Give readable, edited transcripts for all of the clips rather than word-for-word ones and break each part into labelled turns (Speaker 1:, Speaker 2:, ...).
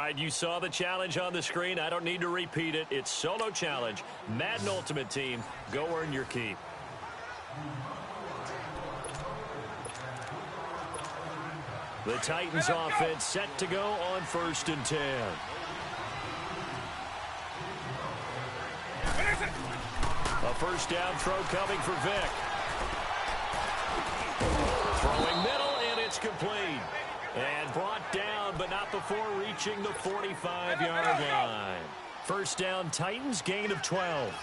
Speaker 1: right, you saw the challenge on the screen. I don't need to repeat it. It's solo challenge. Madden Ultimate Team, go earn your keep. The Titans offense set to go on 1st and 10. A first down throw coming for Vick. Throwing middle, and it's complete. And brought down, but not before reaching the 45-yard line. First down, Titans, gain of 12.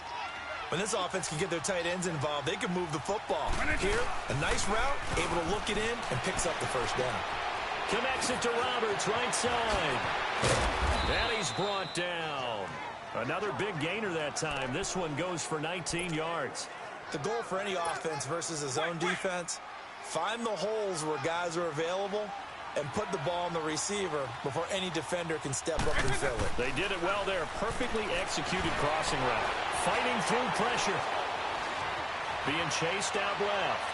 Speaker 2: When this offense can get their tight ends involved, they can move the football. Here, a nice route, able to look it in, and picks up the first down.
Speaker 1: Connects it to Roberts, right side. And he's brought down. Another big gainer that time. This one goes for 19 yards.
Speaker 2: The goal for any offense versus a zone defense, find the holes where guys are available and put the ball on the receiver before any defender can step up and fill it.
Speaker 1: They did it well there. Perfectly executed crossing route. Fighting through pressure. Being chased out left.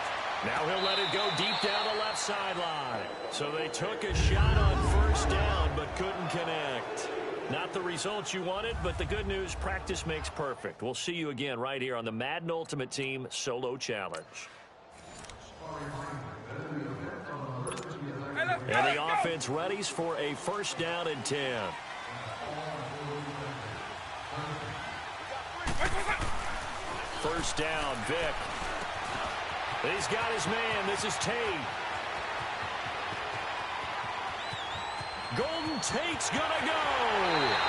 Speaker 1: Now he'll let it go deep down the left sideline. So they took a shot on first down but couldn't connect. Not the results you wanted, but the good news, practice makes perfect. We'll see you again right here on the Madden Ultimate Team Solo Challenge. And the offense readies for a first down and 10. First down, Vick. He's got his man. This is Tate. Golden Tate's gonna go.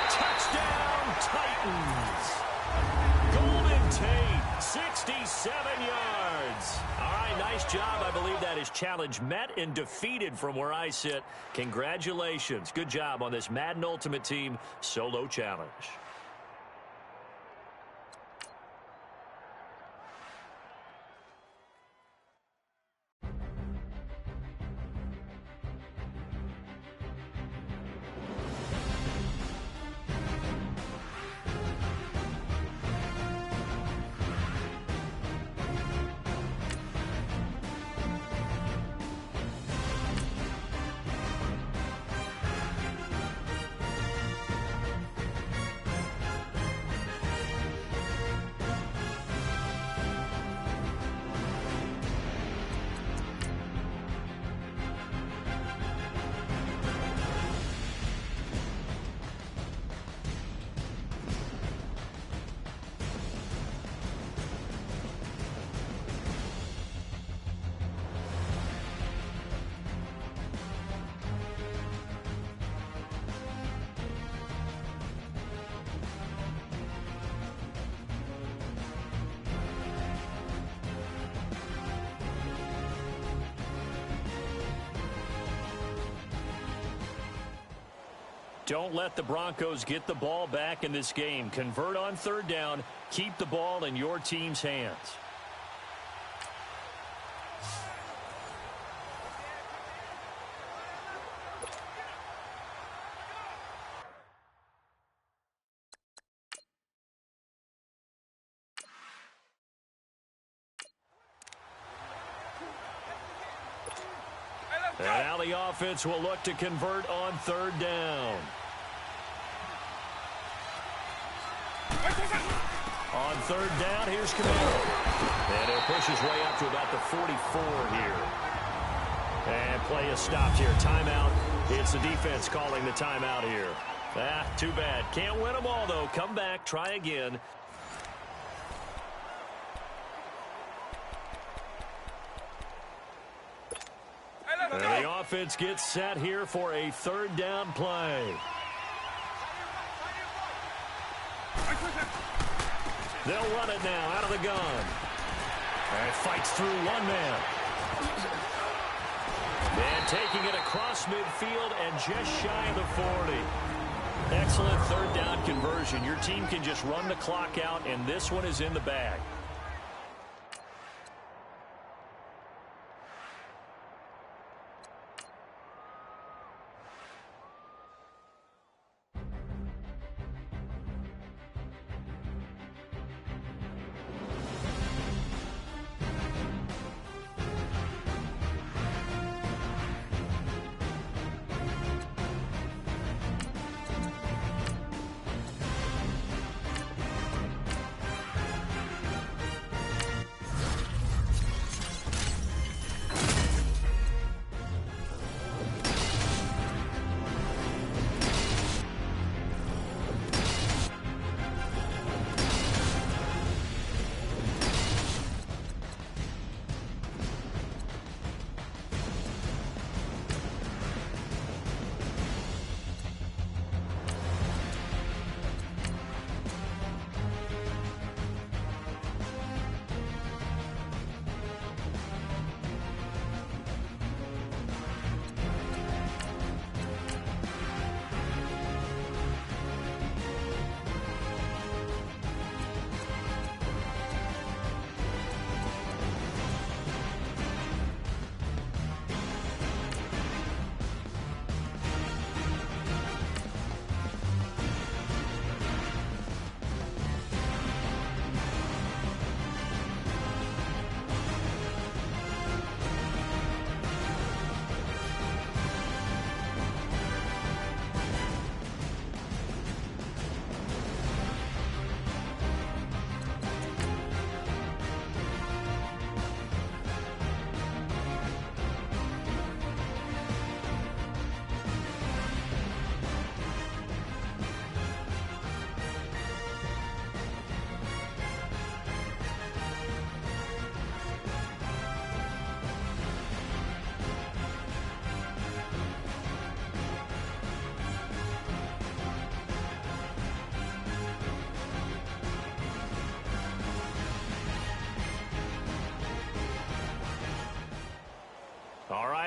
Speaker 1: Touchdown, Titans. Golden Tate, 67 yards. All right, nice job. I believe that is challenge met and defeated from where I sit. Congratulations. Good job on this Madden Ultimate Team Solo Challenge. Don't let the Broncos get the ball back in this game. Convert on third down. Keep the ball in your team's hands. And now the offense will look to convert on third down. On third down, here's Camaro. And he'll push his way up to about the 44 here. And play is stopped here. Timeout. It's the defense calling the timeout here. Too bad. Can't win them all, though. Come back, try again. And the offense gets set here for a third down play. They'll run it now out of the gun. And fights through one man. And taking it across midfield and just shy of the 40. Excellent third down conversion. Your team can just run the clock out, and this one is in the bag.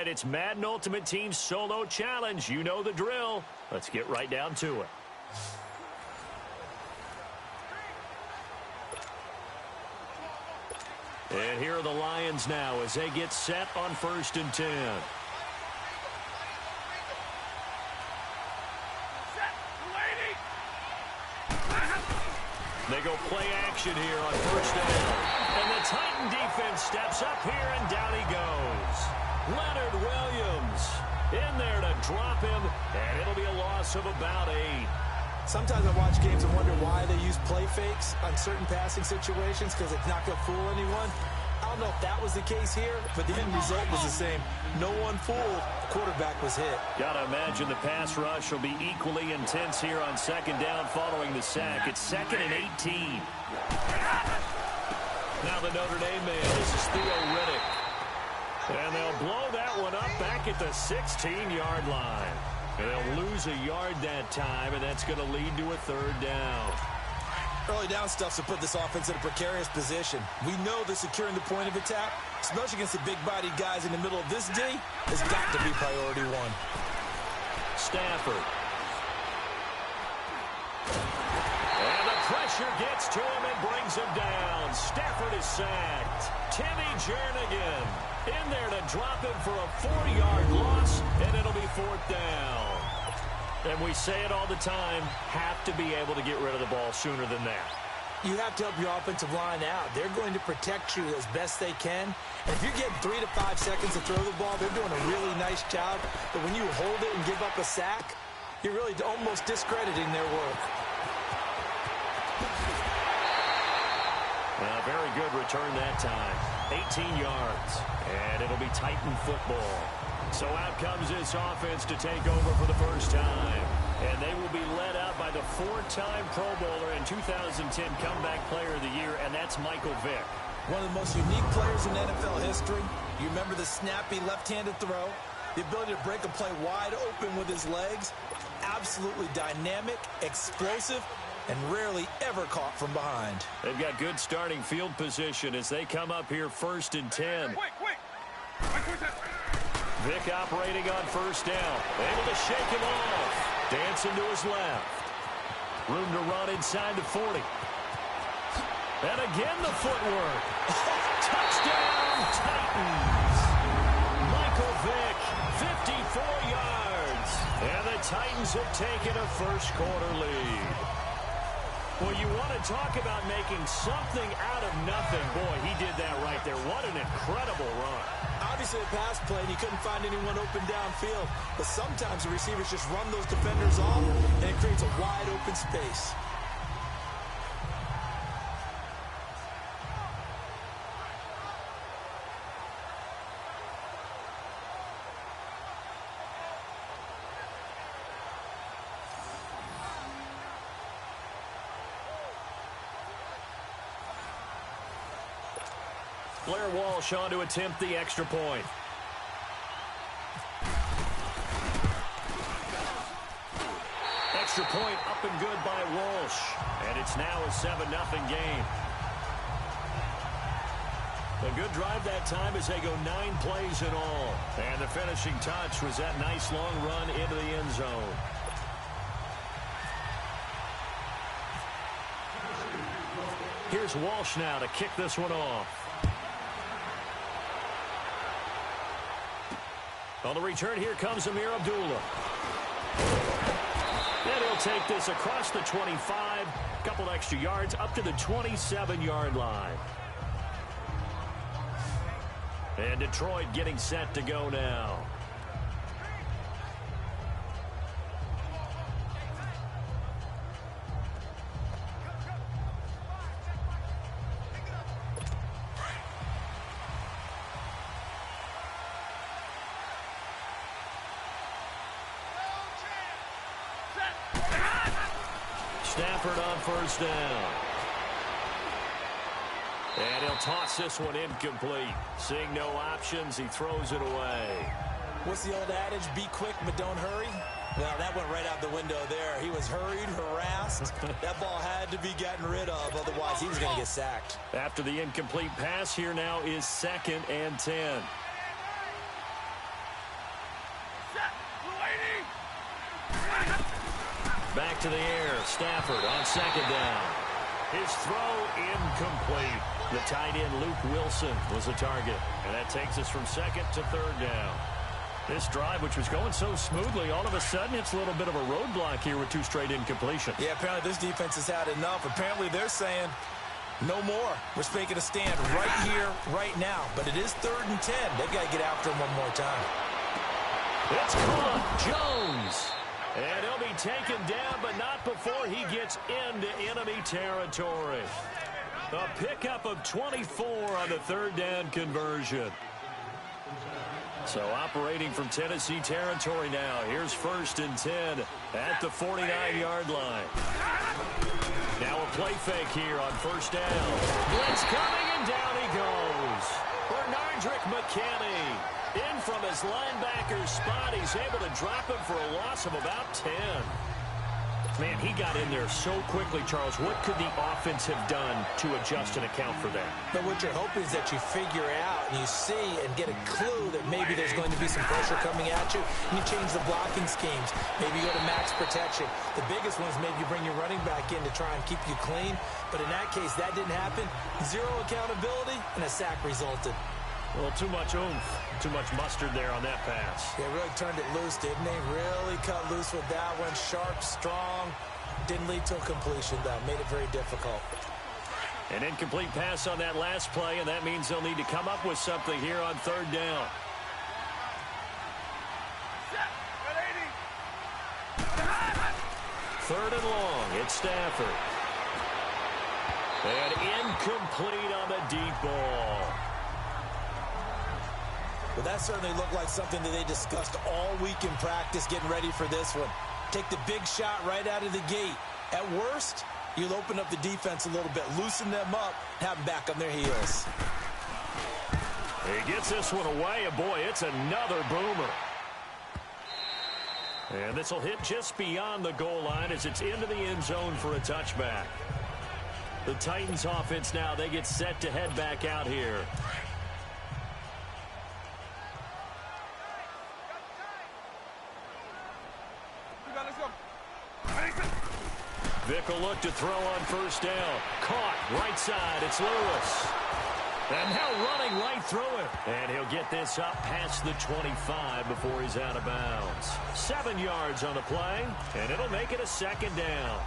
Speaker 1: right, it's Madden Ultimate Team Solo Challenge. You know the drill. Let's get right down to it. And here are the Lions now as they get set on 1st and 10. They go play action here on 1st down. And the Titan defense steps up here, and down he goes. Leonard Williams in there to drop him, and it'll be a loss of about 8.
Speaker 2: Sometimes I watch games and wonder why they use play fakes on certain passing situations because it's not going to fool anyone. I don't know if that was the case here, but the end result was the same. No one fooled. The quarterback was hit.
Speaker 1: Gotta imagine the pass rush will be equally intense here on 2nd down following the sack. It's 2nd and 18. Now the Notre Dame man. This is Theo Riddick. And they'll blow that one up back at the 16-yard line. And they'll lose a yard that time, and that's going to lead to a 3rd down.
Speaker 2: Early down stuff to put this offense in a precarious position. We know that securing the point of attack, especially against the big-bodied guys in the middle of this D, has got to be priority 1.
Speaker 1: Stafford. And the pressure gets to him and brings him down. Stafford is sacked. Timmy Jernigan in there to drop him for a 4-yard loss, and it'll be 4th down. And we say it all the time, have to be able to get rid of the ball sooner than that.
Speaker 2: You have to help your offensive line out. They're going to protect you as best they can. And if you're getting 3 to 5 seconds to throw the ball, they're doing a really nice job. But when you hold it and give up a sack, you're really almost discrediting their work.
Speaker 1: Very good return that time. 18 yards. And it'll be Titan football. So out comes this offense to take over for the first time. And they will be led out by the 4-time Pro Bowler and 2010 Comeback Player of the Year, and that's Michael Vick.
Speaker 2: One of the most unique players in NFL history. You remember the snappy left-handed throw, the ability to break a play wide open with his legs. Absolutely dynamic, explosive, and rarely ever caught from behind.
Speaker 1: They've got good starting field position as they come up here 1st and 10. Vick operating on 1st down. Able to shake him off. Dancing to his left. Room to run inside the 40. And again the footwork. Touchdown Titans. Michael Vick, 54 yards. And the Titans have taken a first-quarter lead. Well, you want to talk about making something out of nothing. Boy, he did that right there. What an incredible run.
Speaker 2: Obviously a pass play, and you couldn't find anyone open downfield. But sometimes the receivers just run those defenders off, and it creates a wide open space.
Speaker 1: Blair Walsh on to attempt the extra point. Extra point up and good by Walsh. And it's now a 7-0 game. A good drive that time as they go 9 plays in all. And the finishing touch was that nice long run into the end zone. Here's Walsh now to kick this one off. On the return, here comes Amir Abdullah. And he'll take this across the 25, a couple extra yards up to the 27-yard line. And Detroit getting set to go now. Stafford on 1st down. And he'll toss this one incomplete. Seeing no options, he throws it away.
Speaker 2: What's the old adage? Be quick, but don't hurry. Well, that went right out the window there. He was hurried, harassed. That ball had to be gotten rid of, otherwise he was going to get sacked.
Speaker 1: After the incomplete pass, here now is 2nd and 10. Back to the air. Stafford on second down. His throw incomplete. The tight end Luke Wilson was the target. And that takes us from second to third down. This drive, which was going so smoothly, all of a sudden it's a little bit of a roadblock here with 2 straight incompletions.
Speaker 2: Yeah, apparently this defense has had enough. Apparently they're saying no more. We're making a stand right here, right now. But it is 3rd and 10. They've got to get after him one more time.
Speaker 1: It's caught. Jones. And he'll be taken down, but not before he gets into enemy territory. A pickup of 24 on the 3rd down conversion. So operating from Tennessee territory now. Here's 1st and 10 at the 49-yard line. Now a play fake here on 1st down. Blitz coming, and down he goes. Bernardrick McKinney in from his linebacker spot. He's able to drop him for a loss of about 10. Man, he got in there so quickly, Charles. What could the offense have done to adjust and account for that?
Speaker 2: But what you're hoping is that you figure out and you see and get a clue that maybe there's going to be some pressure coming at you, and you change the blocking schemes. Maybe you go to max protection. The biggest one is maybe you bring your running back in to try and keep you clean. But in that case, that didn't happen. 0 accountability, and a sack resulted.
Speaker 1: Well, too much oomph, too much mustard there on that pass.
Speaker 2: They really turned it loose, didn't they? Really cut loose with that one. Sharp, strong. Didn't lead to a completion, though. Made it very difficult.
Speaker 1: An incomplete pass on that last play, and that means they'll need to come up with something here on 3rd down. Third and long. It's Stafford. And incomplete on the deep ball.
Speaker 2: Well, that certainly looked like something that they discussed all week in practice getting ready for this one. Take the big shot right out of the gate. At worst, you'll open up the defense a little bit, loosen them up, have them back on their heels.
Speaker 1: He gets this one away, and boy, it's another boomer. And this will hit just beyond the goal line as it's into the end zone for a touchback. The Titans offense now, they get set to head back out here. Vick will look to throw on 1st down. Caught right side. It's Lewis. And now running right through it. And he'll get this up past the 25 before he's out of bounds. 7 yards on the play, and it'll make it a 2nd down.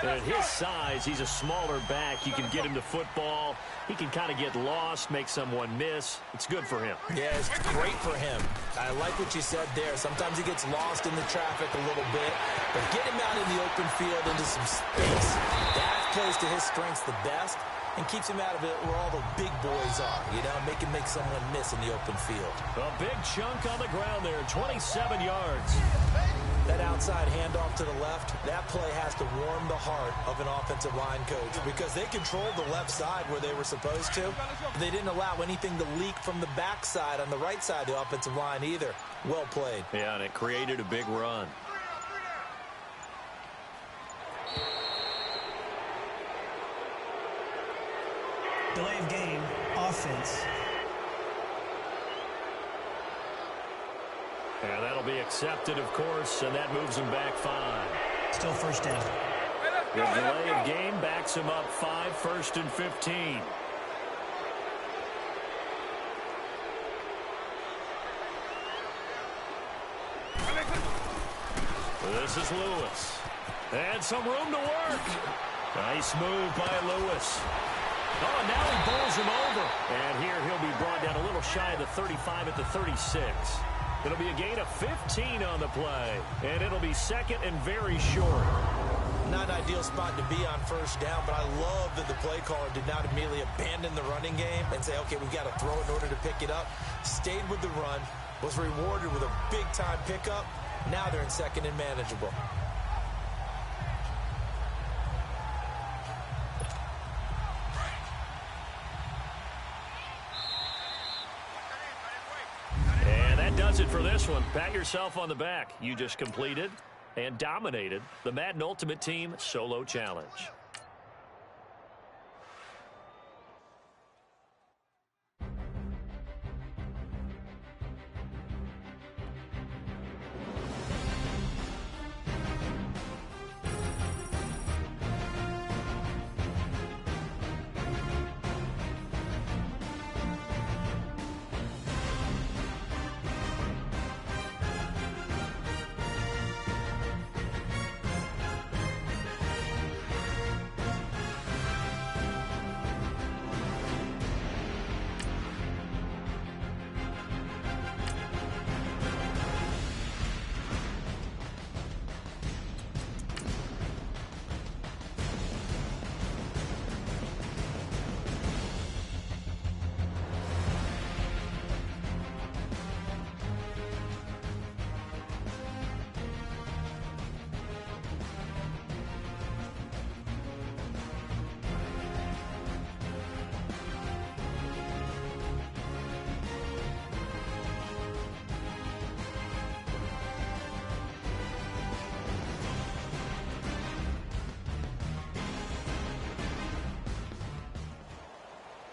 Speaker 1: At his size, he's a smaller back. You can get him to football. He can kind of get lost, make someone miss. It's good for him.
Speaker 2: Yeah, it's great for him. I like what you said there. Sometimes he gets lost in the traffic a little bit, but get him out in the open field into some space. That plays to his strengths the best and keeps him out of it where all the big boys are, you know, make someone miss in the open field.
Speaker 1: A big chunk on the ground there, 27 yards.
Speaker 2: That outside handoff to the left, that play has to warm the heart of an offensive line coach because they controlled the left side where they were supposed to. They didn't allow anything to leak from the backside on the right side of the offensive line either. Well played.
Speaker 1: Yeah, and it created a big run.
Speaker 3: Delay of game, offense.
Speaker 1: And that'll be accepted, of course, and that moves him back 5.
Speaker 3: Still 1st down.
Speaker 1: The delay of game backs him up 5, 1st and 15. This is Lewis. And some room to work. Nice move by Lewis. Oh, and now he bowls him over. And here he'll be brought down a little shy of the 35 at the 36. It'll be a gain of 15 on the play. And it'll be 2nd and very short.
Speaker 2: Not an ideal spot to be on 1st down, but I love that the play caller did not immediately abandon the running game and say, okay, we've got to throw in order to pick it up. Stayed with the run, was rewarded with a big-time pickup. Now they're in 2nd and manageable.
Speaker 1: And that does it for this one. Pat yourself on the back. You just completed and dominated the Madden Ultimate Team Solo Challenge.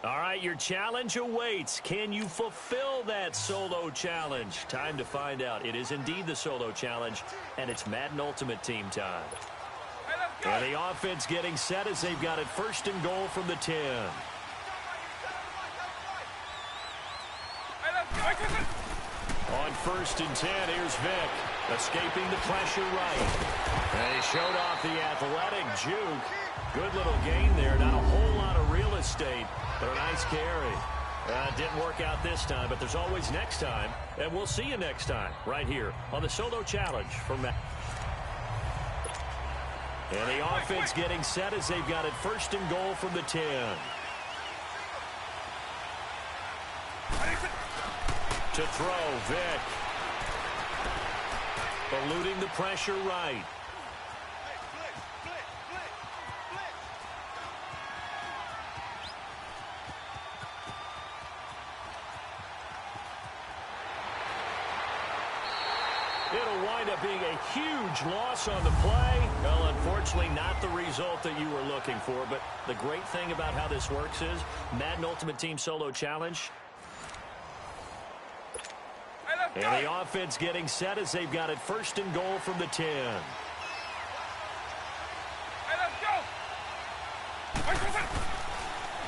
Speaker 1: All right, your challenge awaits. Can you fulfill that solo challenge? Time to find out. It is indeed the solo challenge, and it's Madden Ultimate Team time. And the offense getting set as they've got it first and goal from the 10. On first and 10, here's Vick. Escaping the pressure right. And he showed off the athletic juke. Good little gain there. Not a whole lot of real estate, but a nice carry. Didn't work out this time, but there's always next time. And we'll see you next time right here on the Solo Challenge for Matt. And the offense getting set as they've got it first and goal from the 10. To throw, Vick. Eluding the pressure right. It'll wind up being a huge loss on the play. Well, unfortunately, not the result that you were looking for. But the great thing about how this works is Madden Ultimate Team Solo Challenge. And the offense getting set as they've got it first and goal from the 10.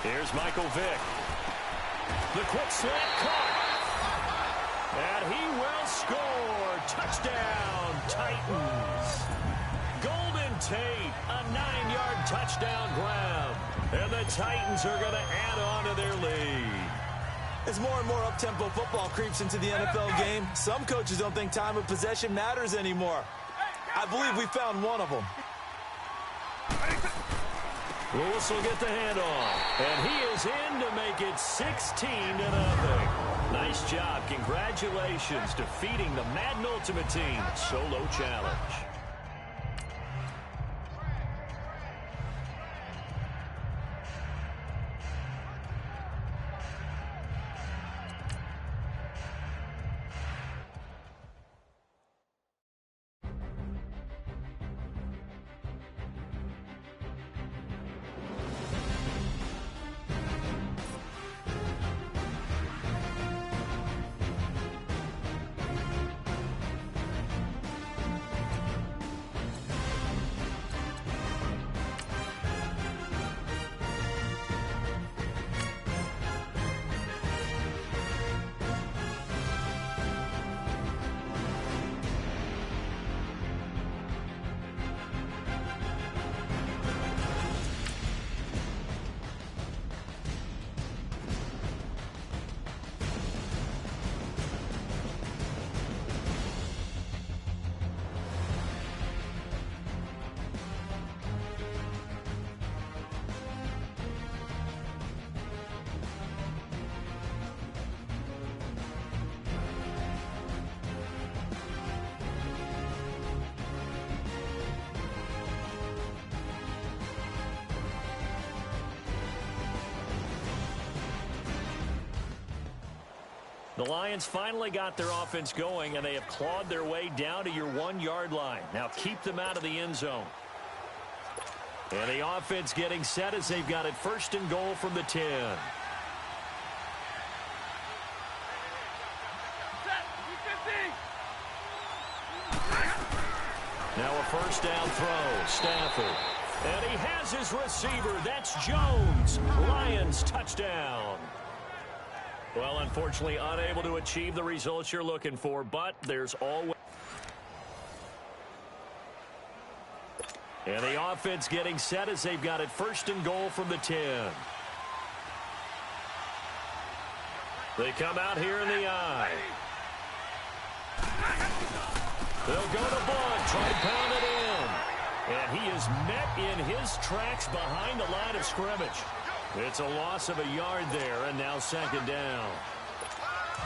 Speaker 1: Here's Michael Vick. The quick slant caught. And he will score. Touchdown, Titans. Golden Tate, a 9-yard touchdown grab. And the Titans are going to add on to their lead.
Speaker 2: As more and more up-tempo football creeps into the NFL game, some coaches don't think time of possession matters anymore. I believe we found one of them.
Speaker 1: Lewis will get the handoff, and he is in to make it 16-0. Nice job. Congratulations, defeating the Madden Ultimate Team Solo Challenge. The Lions finally got their offense going, and they have clawed their way down to your 1-yard line. Now keep them out of the end zone. And the offense getting set as they've got it first and goal from the 10. Now a first down throw, Stafford. And he has his receiver. That's Jones. Lions touchdown. Well, unfortunately, unable to achieve the results you're looking for, but there's always... And the offense getting set as they've got it first and goal from the 10. They come out here in the eye. They'll go to Blunt, try to pound it in. And he is met in his tracks behind the line of scrimmage. It's a loss of a yard there, and now second down.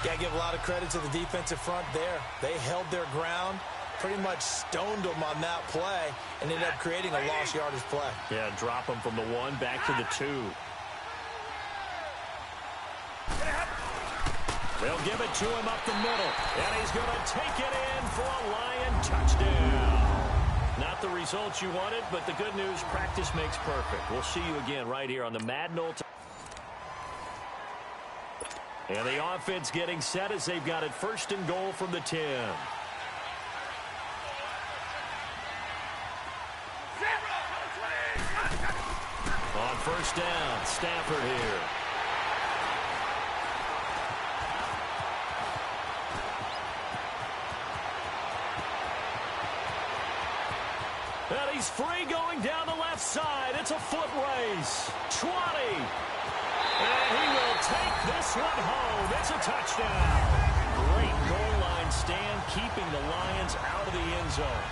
Speaker 2: Got to give a lot of credit to the defensive front there. They held their ground, pretty much stoned them on that play, and ended up creating a lost yardage play.
Speaker 1: Yeah, drop them from the 1 back to the 2. They'll give it to him up the middle, and he's going to take it in for a Lion touchdown. Not the results you wanted, but the good news, practice makes perfect. We'll see you again right here on the Madden Ultimate. And the offense getting set as they've got it 1st and goal from the 10. On 1st down, Stafford here. And he's free going down the left side. It's a foot race. 20. And he will take this one home. It's a touchdown. Great goal line stand, keeping the Lions out of the end zone.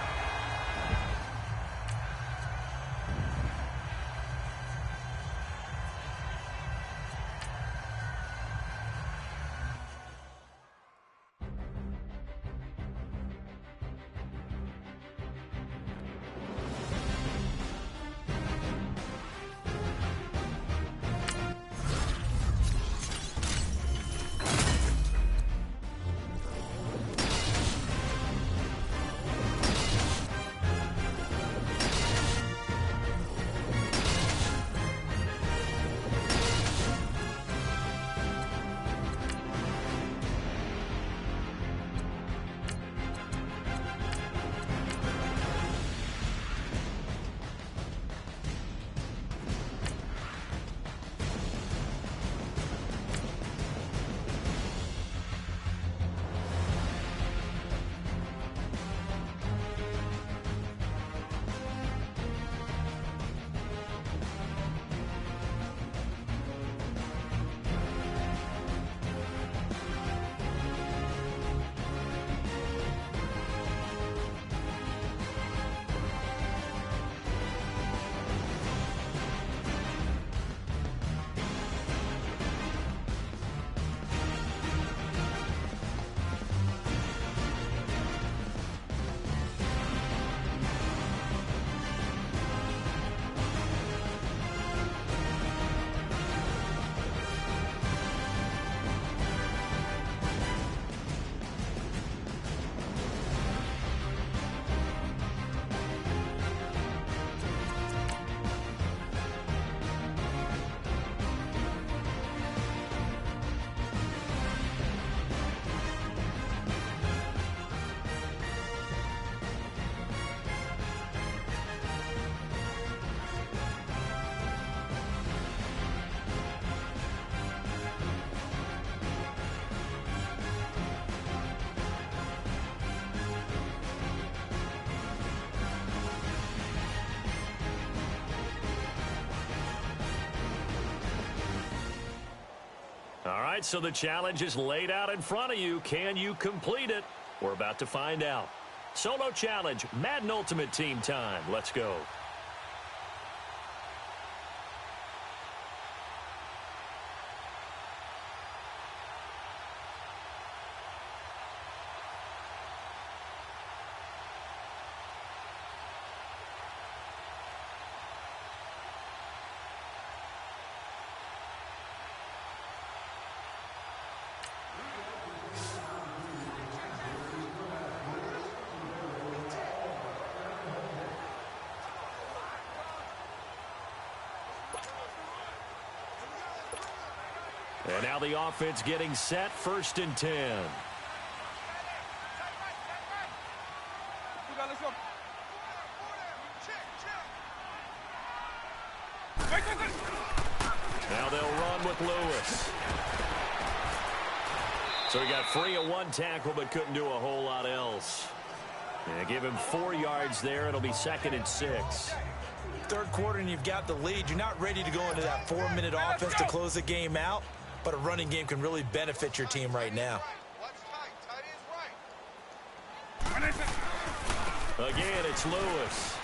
Speaker 1: All right, so the challenge is laid out in front of you. Can you complete it? We're about to find out. Solo challenge, Madden Ultimate Team time. Let's go. And now the offense getting set, 1st and 10. Now they'll run with Lewis. So he got free of 1 tackle but couldn't do a whole lot else. And give him 4 yards there. It'll be 2nd and 6.
Speaker 2: 3rd quarter and you've got the lead. You're not ready to go into that 4-minute offense to close the game out. But a running game can really benefit your team right now.
Speaker 1: Again, it's Lewis.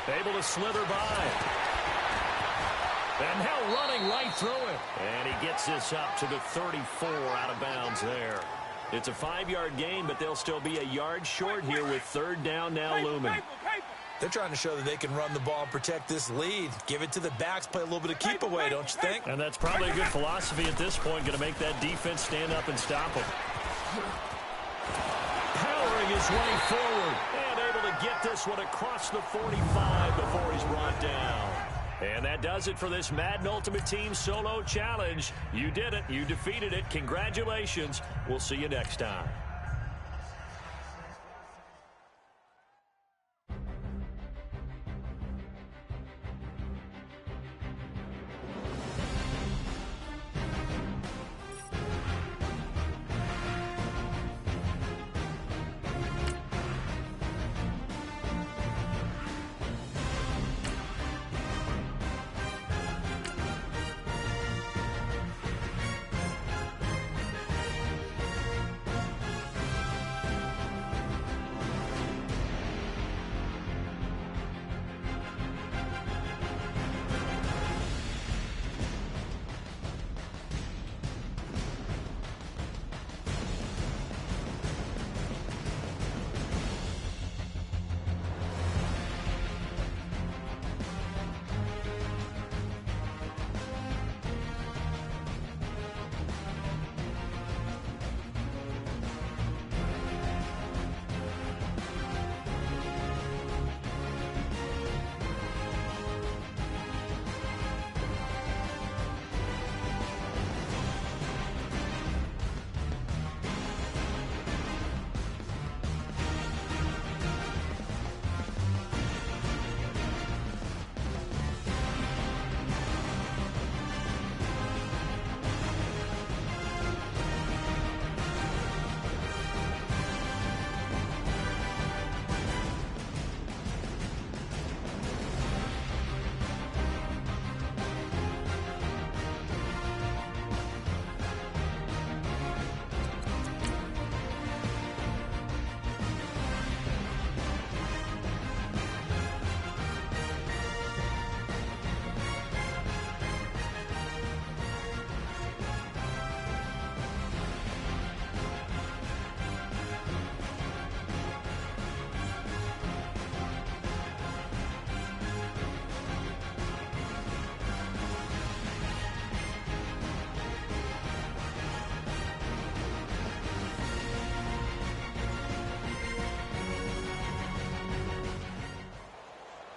Speaker 1: Able to slither by. And now running right through it. And he gets this up to the 34 out of bounds there. It's a 5-yard gain, but they'll still be a yard short here with 3rd down now looming.
Speaker 2: They're trying to show that they can run the ball and protect this lead. Give it to the backs, play a little bit of keep away, don't you think?
Speaker 1: And that's probably a good philosophy at this point, going to make that defense stand up and stop them. Powering his way forward and able to get this one across the 45 before he's brought down. And that does it for this Madden Ultimate Team Solo Challenge. You did it. You defeated it. Congratulations. We'll see you next time.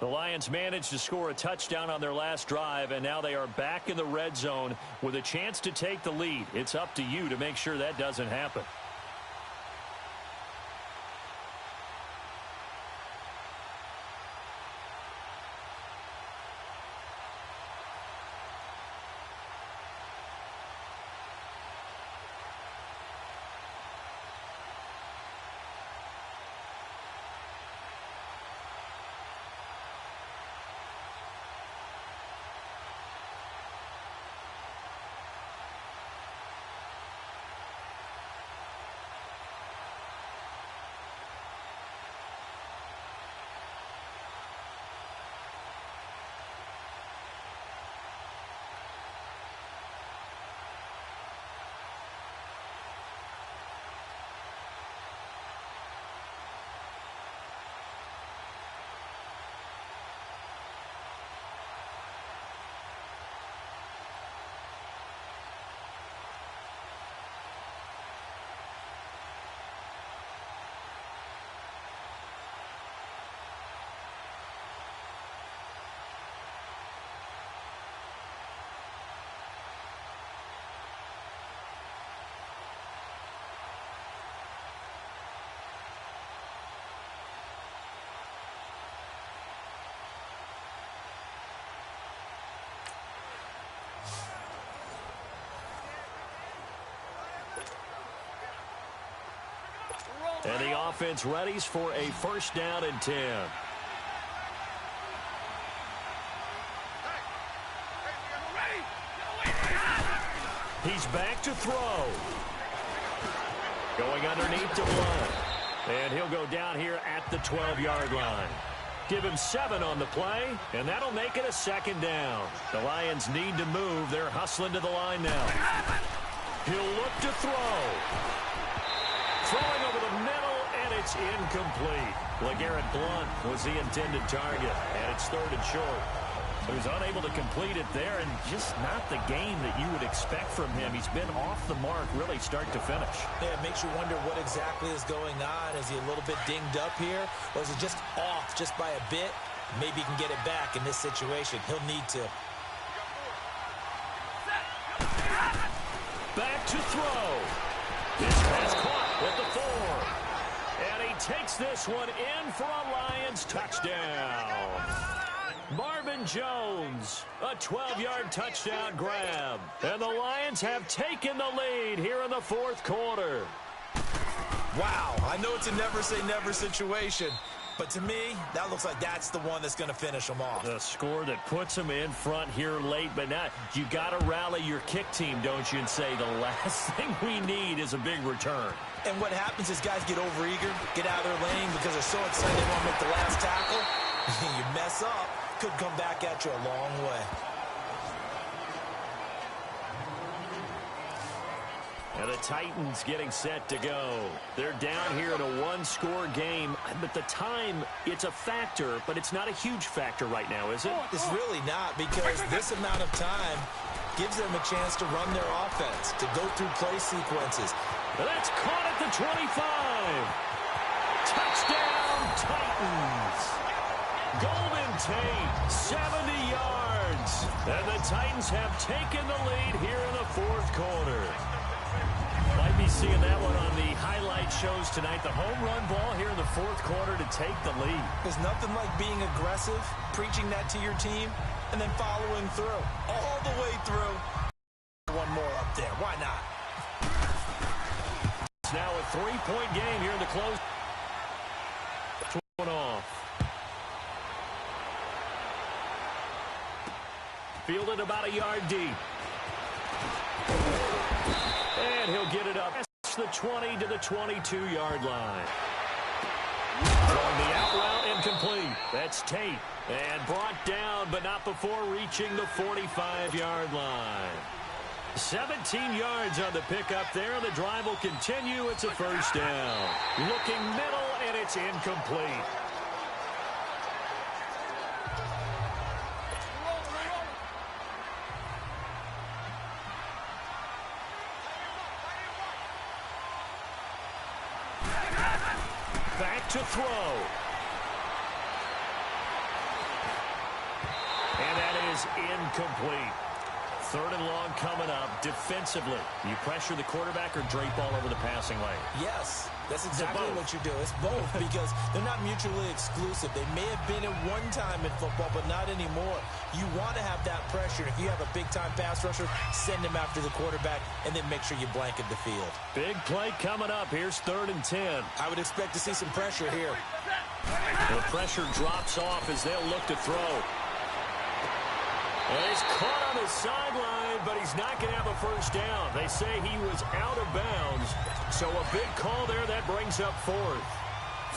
Speaker 1: The Lions managed to score a touchdown on their last drive, and now they are back in the red zone with a chance to take the lead. It's up to you to make sure that doesn't happen. And the offense readies for a first down and 10. He's back to throw. Going underneath to Blunt. And he'll go down here at the 12-yard line. Give him 7 on the play, and that'll make it a second down. The Lions need to move. They're hustling to the line now. He'll look to throw. Throwing over the middle, and it's incomplete. LeGarrette Blunt was the intended target, and it's 3rd and short. He was unable to complete it there, and just not the game that you would expect from him. He's been off the mark really start to finish.
Speaker 2: Yeah, it makes you wonder what exactly is going on. Is he a little bit dinged up here, or is he just off just by a bit? Maybe he can get it back in this situation. He'll need to.
Speaker 1: Back to throw. This pass caught at the 4. And he takes this one in for a Lions touchdown. Marvin Jones, a 12-yard touchdown grab. And the Lions have taken the lead here in the fourth quarter.
Speaker 2: Wow, I know it's a never-say-never situation, but to me, that looks like that's the one that's going to finish them off.
Speaker 1: The score that puts them in front here late, but now you got to rally your kick team, don't you, and say the last thing we need is a big return.
Speaker 2: And what happens is guys get overeager, get out of their lane because they're so excited they want to make the last tackle. You mess up, could come back at you a long way.
Speaker 1: And the Titans getting set to go. They're down here in a one-score game, but the time, it's a factor, but it's not a huge factor right now, is it?
Speaker 2: It's really not, because this amount of time gives them a chance to run their offense, to go through play sequences.
Speaker 1: That's caught at the 25. Touchdown, Titans. Golden Tate, 70 yards. And the Titans have taken the lead here in the fourth quarter. Might be seeing that one on the highlight shows tonight. The home run ball here in the fourth quarter to take the lead.
Speaker 2: There's nothing like being aggressive, preaching that to your team, and then following through. All the way through. One more up there. Why not?
Speaker 1: It's now a 3-point game here in the close. One off. Fielded about a yard deep. And he'll get it up. That's the 20 to the 22-yard line. Throwing the out route, incomplete. That's Tate. And brought down, but not before reaching the 45-yard line. 17 yards on the pickup there, and the drive will continue. It's a first down. Looking middle, and it's incomplete. Back to throw. And that is incomplete. Third and long coming up. Defensively, you pressure the quarterback or drape all over the passing lane?
Speaker 2: Yes, that's exactly what you do. It's both, because they're not mutually exclusive. They may have been at one time in football, but not anymore. You want to have that pressure. If you have a big-time pass rusher, send him after the quarterback, and then make sure you blanket the field.
Speaker 1: Big play coming up. Here's 3rd and 10.
Speaker 2: I would expect to see some pressure here.
Speaker 1: The pressure drops off as they'll look to throw. And he's caught on the sideline, but he's not going to have a first down. They say he was out of bounds. So a big call there. That brings up 4th.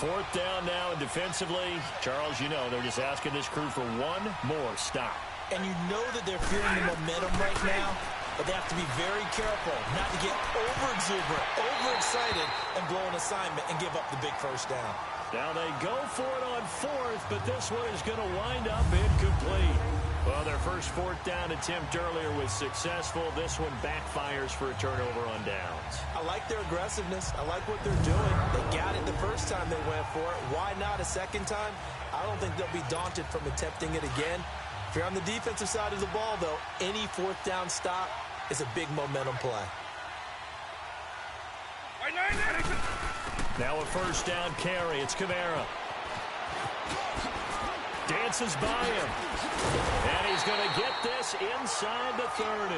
Speaker 1: 4th down now, and defensively, Charles, you know, they're just asking this crew for one more stop.
Speaker 2: And you know that they're feeling the momentum right now, but they have to be very careful not to get over-exuberant, overexcited, and blow an assignment and give up the big first down.
Speaker 1: Now they go for it on 4th, but this one is going to wind up incomplete. Well, their first 4th down attempt earlier was successful. This one backfires for a turnover on downs.
Speaker 2: I like their aggressiveness. I like what they're doing. They got it the first time they went for it. Why not a second time? I don't think they'll be daunted from attempting it again. If you're on the defensive side of the ball, though, any 4th down stop is a big momentum play.
Speaker 1: Now a first down carry. It's Kamara. Dances by him. And he's going to get this inside the 30.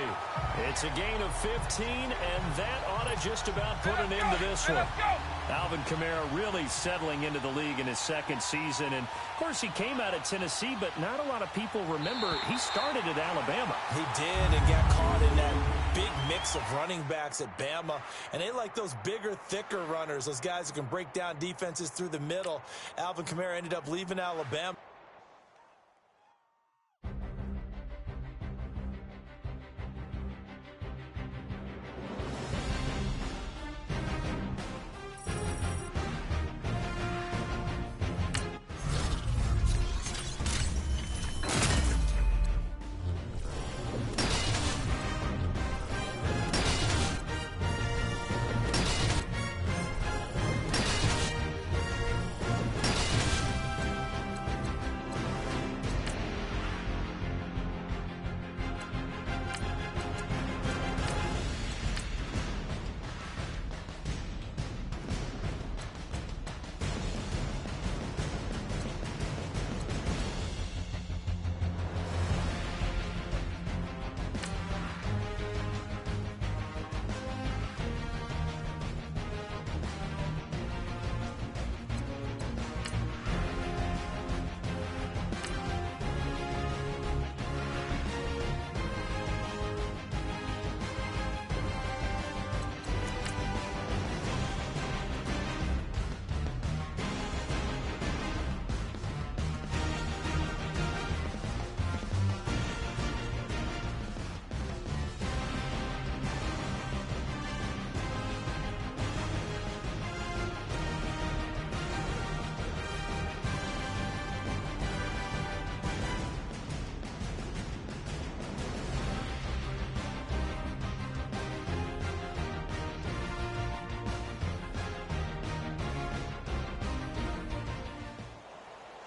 Speaker 1: It's a gain of 15, and that ought to just about put an end to this one. Alvin Kamara really settling into the league in his second season. And, of course, he came out of Tennessee, but not a lot of people remember he started at Alabama.
Speaker 2: He did, and got caught in that big mix of running backs at Bama. And they like those bigger, thicker runners, those guys who can break down defenses through the middle. Alvin Kamara ended up leaving Alabama.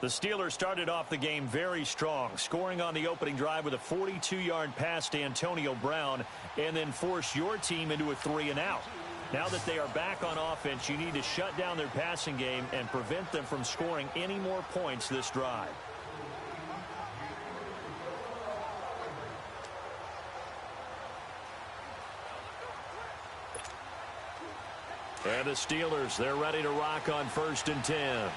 Speaker 1: The Steelers started off the game very strong, scoring on the opening drive with a 42-yard pass to Antonio Brown, and then force your team into a 3-and-out. Now that they are back on offense, you need to shut down their passing game and prevent them from scoring any more points this drive. And the Steelers, they're ready to rock on 1st and 10.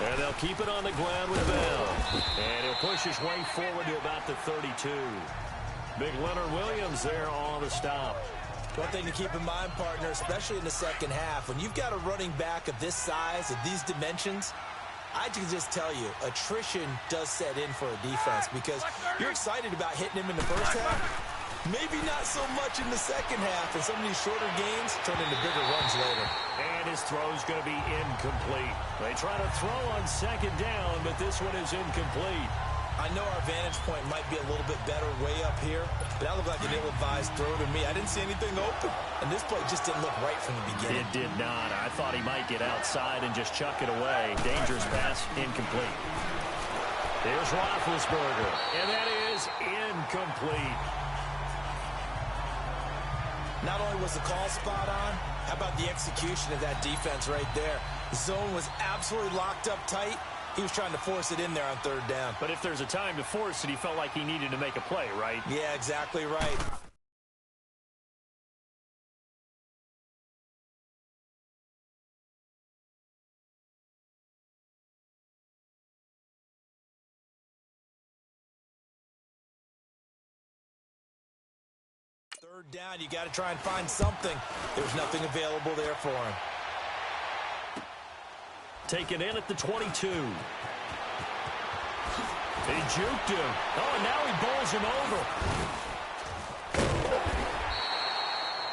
Speaker 1: And they'll keep it on the ground with Bell. And he'll push his way forward to about the 32. Big Leonard Williams there on the stop.
Speaker 2: One thing to keep in mind, partner, especially in the second half, when you've got a running back of this size, of these dimensions, I can just tell you, attrition does set in for a defense because you're excited about hitting him in the first half. Maybe not so much in the second half, and some of these shorter gains turn into bigger runs later.
Speaker 1: And his throw's going to be incomplete. They try to throw on 2nd down, but this one is incomplete.
Speaker 2: I know our vantage point might be a little bit better way up here, but that looked like an ill-advised throw to me. I didn't see anything open, and this play just didn't look right from the beginning.
Speaker 1: It did not. I thought he might get outside and just chuck it away. Dangerous pass, incomplete. Here's Roethlisberger, and that is incomplete.
Speaker 2: Not only was the call spot on, how about the execution of that defense right there? The zone was absolutely locked up tight. He was trying to force it in there on 3rd down.
Speaker 1: But if there's a time to force it, he felt like he needed to make a play, right?
Speaker 2: Yeah, exactly right. Third down, you got to try and find something. There's nothing available there for him.
Speaker 1: Taken in at the 22. He juked him. Oh, and now he bowls him over.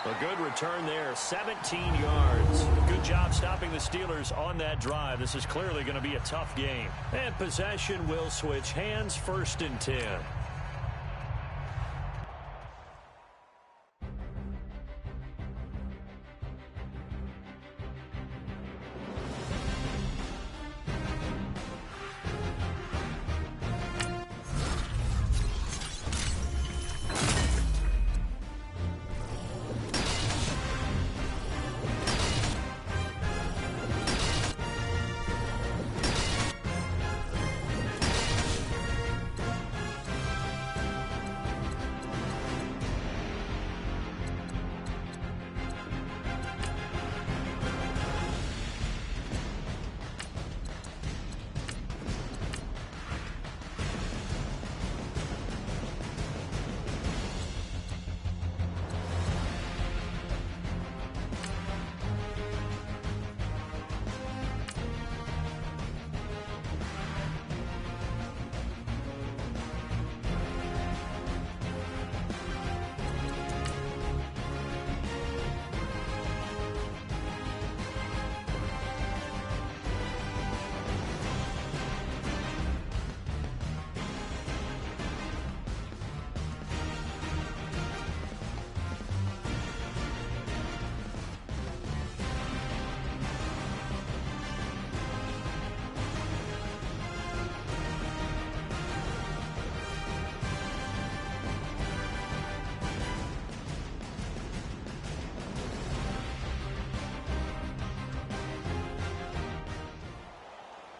Speaker 1: A good return there, 17 yards. Good job stopping the Steelers on that drive. This is clearly going to be a tough game. And possession will switch hands, 1st and 10.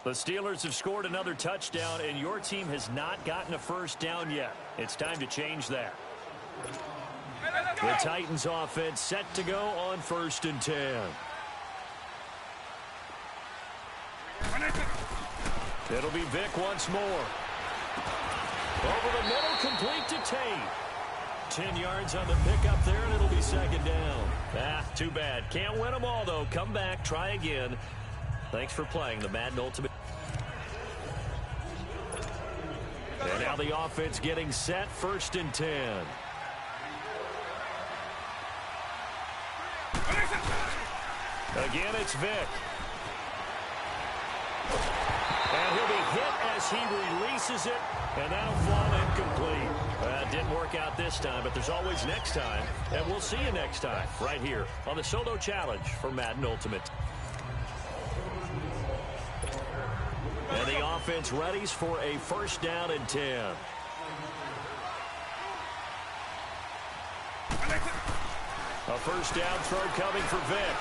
Speaker 1: The Steelers have scored another touchdown, and your team has not gotten a 1st down yet. It's time to change that. The Titans offense set to go on 1st and 10. It'll be Vick once more. Over the middle, complete to Tate. 10 yards on the pickup there, and it'll be 2nd down. Too bad. Can't win them all, though. Come back, try again. Thanks for playing the Madden Ultimate. And now the offense getting set, 1st and 10. Again, it's Vick. And he'll be hit as he releases it, and that'll fall incomplete. Didn't work out this this time, but there's always next time. And we'll see you next time right here on the Solo Challenge for Madden Ultimate. And the offense readies for a first down and 10. A first down throw coming for Vic.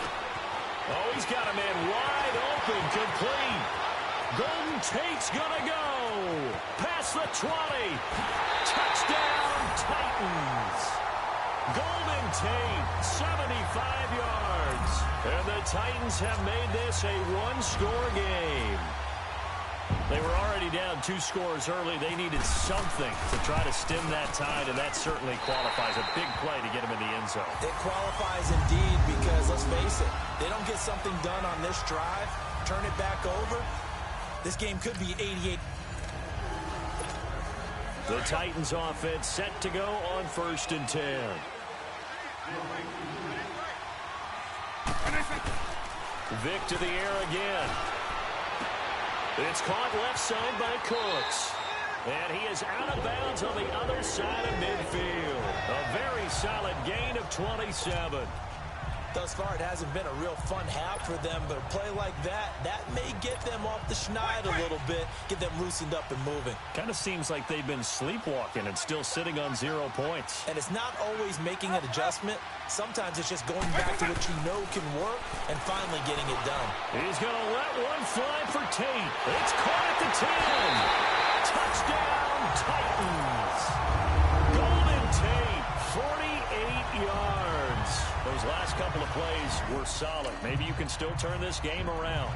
Speaker 1: Oh, he's got a man wide open, complete. Golden Tate's gonna go. Past the 20. Touchdown, Titans. Golden Tate, 75 yards. And the Titans have made this a one-score game. They were already down 2 scores early. They needed something to try to stem that tide, and that certainly qualifies. A big play to get them in the end zone.
Speaker 2: It qualifies indeed because, let's face it, they don't get something done on this drive, turn it back over, this game could be 88.
Speaker 1: The Titans offense set to go on first and 10. Vic to the air again. It's caught left side by Cooks. And he is out of bounds on the other side of midfield. A very solid gain of 27.
Speaker 2: Thus far, it hasn't been a real fun half for them, but a play like that may get them off the schneid a little bit, get them loosened up and moving.
Speaker 1: Kind of seems like they've been sleepwalking and still sitting on 0 points.
Speaker 2: And it's not always making an adjustment. Sometimes it's just going back to what you know can work and finally getting it done.
Speaker 1: He's going to let one fly for Tate. It's caught at the 10. Touchdown, Titans. Golden Tate, 48 yards. Those last couple of plays were solid. Maybe you can still turn this game around.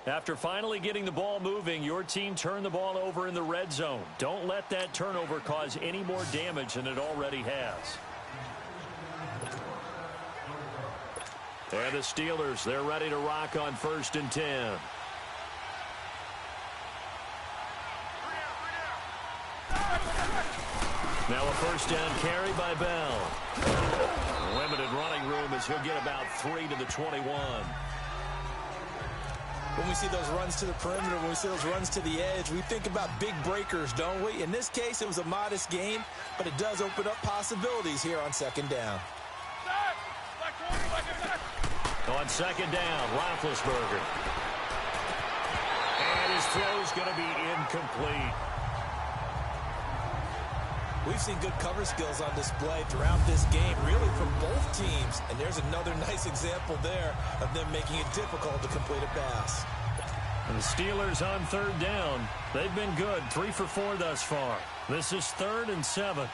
Speaker 1: After finally getting the ball moving, your team turned the ball over in the red zone. Don't let that turnover cause any more damage than it already has. And the Steelers, they're ready to rock on first and 10. Now a first down carry by Bell. Limited running room as he'll get about 3 to the 21.
Speaker 2: When we see those runs to the perimeter, when we see those runs to the edge, we think about big breakers, don't we? In this case, it was a modest gain, but it does open up possibilities here on second down.
Speaker 1: On second down, Roethlisberger. And his throw's going to be incomplete.
Speaker 2: We've seen good cover skills on display throughout this game, really from both teams. And there's another nice example there of them making it difficult to complete a pass.
Speaker 1: And the Steelers on third down. They've been good, 3 for 4 thus far. This is 3rd and 7.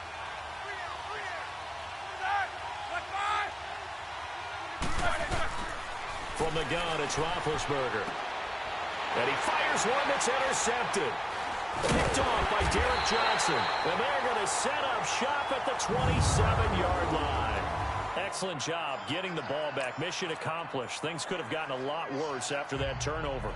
Speaker 1: From the gun, it's Roethlisberger. And he fires one that's intercepted. Picked off by Derek Johnson. And they're going to set up shop at the 27-yard line. Excellent job getting the ball back. Mission accomplished. Things could have gotten a lot worse after that turnover.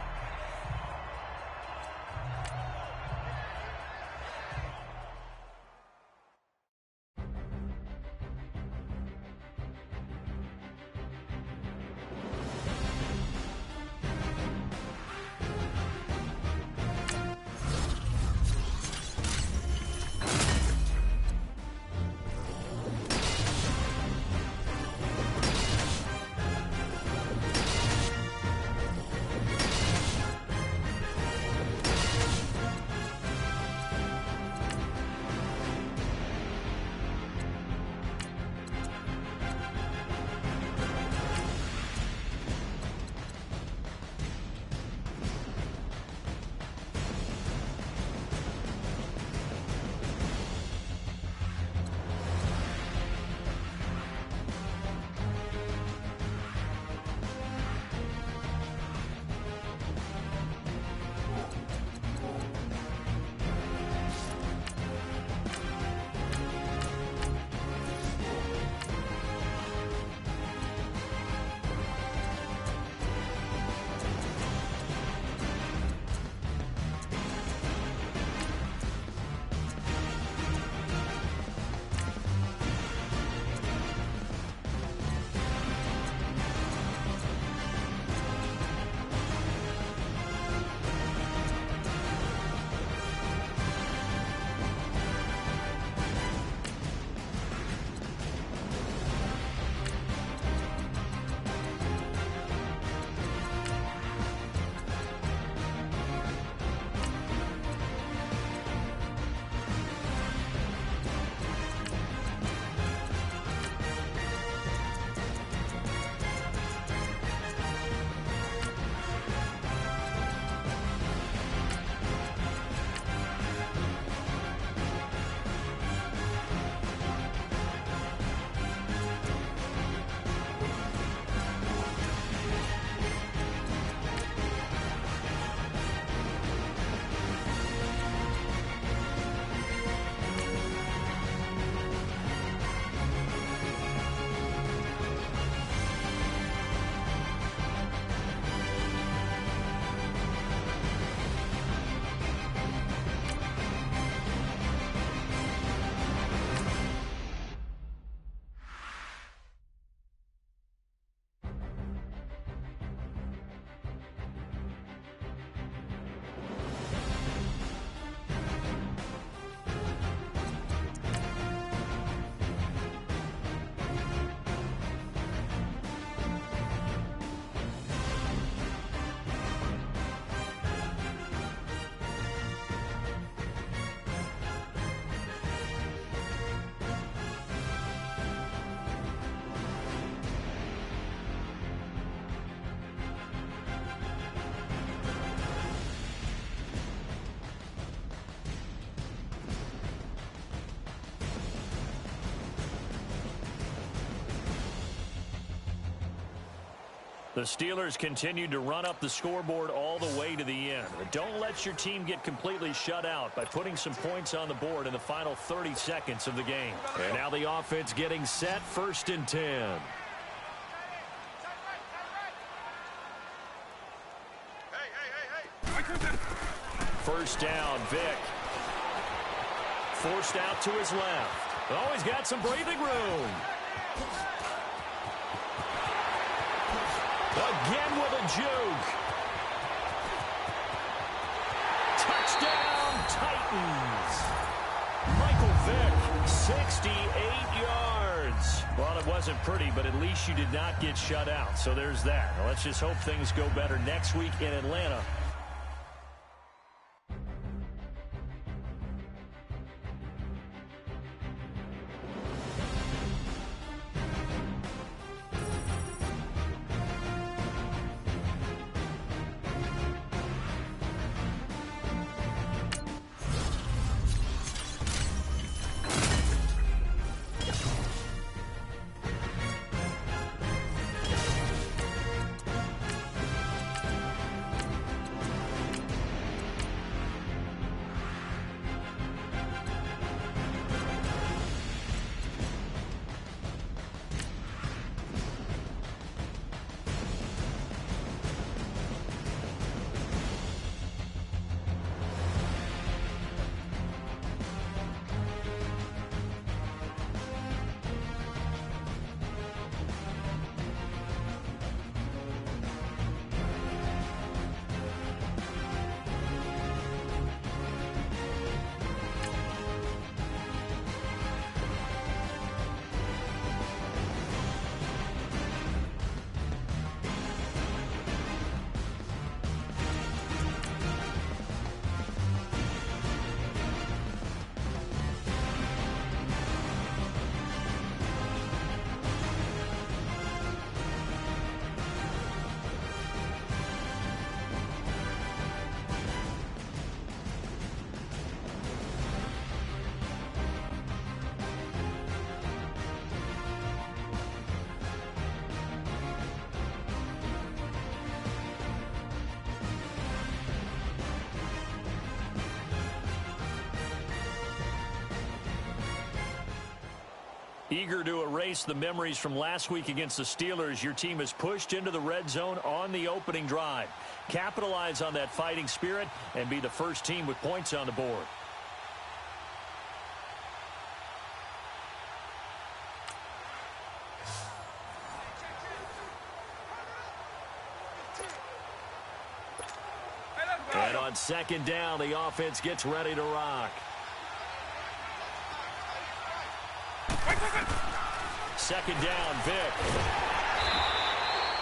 Speaker 1: The Steelers continued to run up the scoreboard all the way to the end. But don't let your team get completely shut out by putting some points on the board in the final 30 seconds of the game. And now the offense getting set, 1st and 10. First down, Vick. Forced out to his left. Oh, he's got some breathing room. Again with a juke. Touchdown, Titans. Michael Vick, 68 yards. Well, it wasn't pretty, but at least you did not get shut out. So there's that. Now, let's just hope things go better next week in Atlanta. Eager to erase the memories from last week against the Steelers, your team is pushed into the red zone on the opening drive. Capitalize on that fighting spirit and be the first team with points on the board. And on second down, the offense gets ready to rock. Second down, Vic.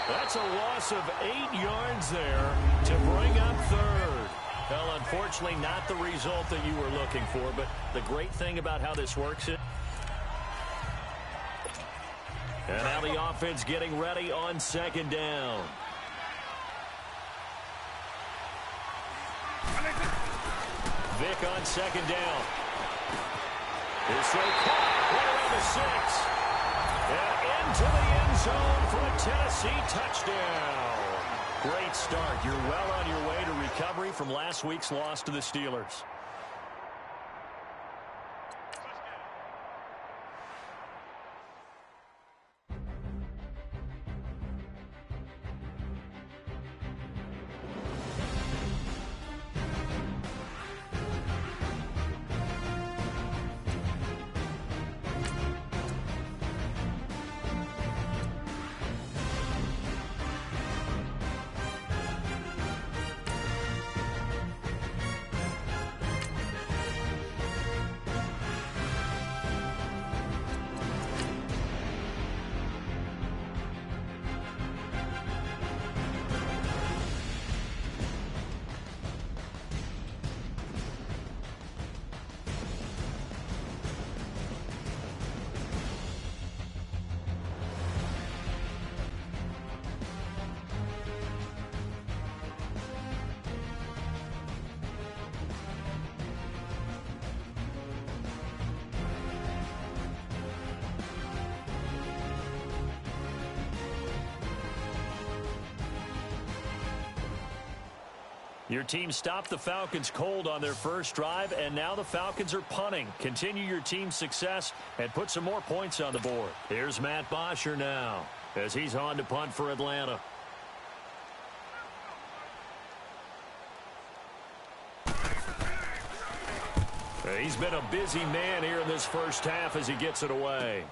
Speaker 1: That's a loss of 8 yards there to bring up third. Well, unfortunately, not the result that you were looking for, but the great thing about how this works is... And now the offense getting ready on second down. Vic on second down. His throw caught right around the 6. And into the end zone for a Tennessee touchdown. Great start. You're well on your way to recovery from last week's loss to the Steelers. Your team stopped the Falcons cold on their first drive, and now the Falcons are punting. Continue your team's success and put some more points on the board. Here's Matt Bosher now as he's on to punt for Atlanta. He's been a busy man here in this first half as he gets it away.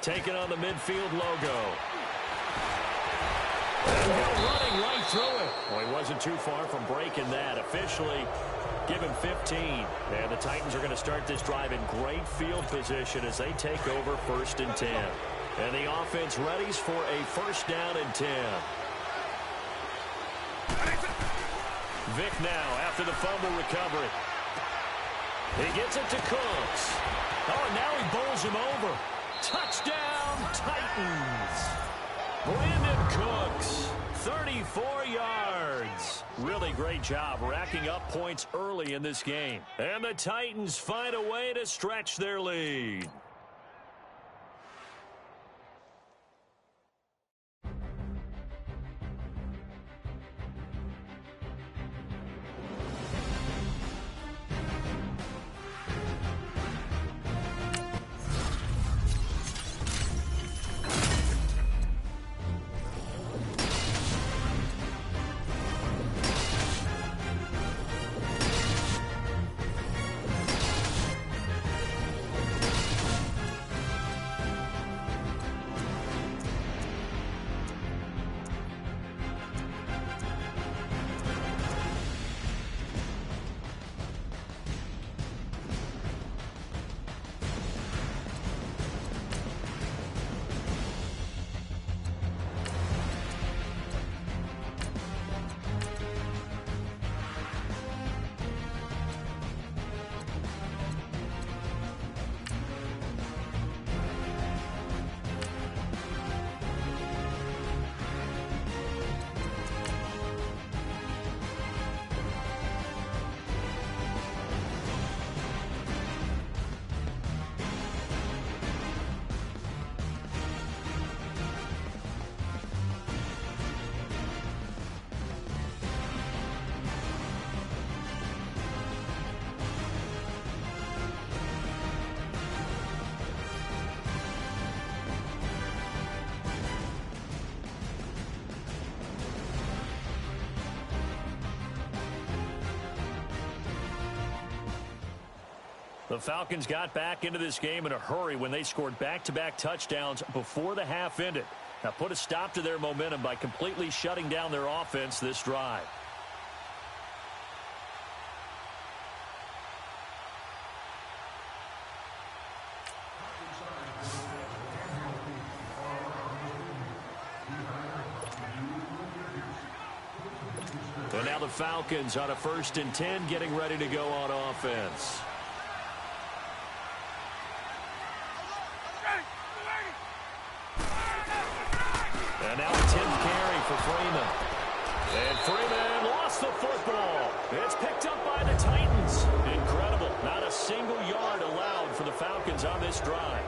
Speaker 1: Taking on the midfield logo. Running right through it. Well, he wasn't too far from breaking that. Officially, give him 15. And the Titans are going to start this drive in great field position as they take over 1st and 10. And the offense readies for a 1st down and 10. Vic now after the fumble recovery. He gets it to Cooks. Oh, and now he bowls him over. Touchdown, Titans. Brandon Cooks, 34 yards. Really great job racking up points early in this game. And the Titans find a way to stretch their lead. The Falcons got back into this game in a hurry when they scored back-to-back touchdowns before the half ended. Now put a stop to their momentum by completely shutting down their offense this drive. And now the Falcons on a 1st and 10, getting ready to go on offense. And now a 10th carry for Freeman. And Freeman lost the football. It's picked up by the Titans. Incredible. Not a single yard allowed for the Falcons on this drive.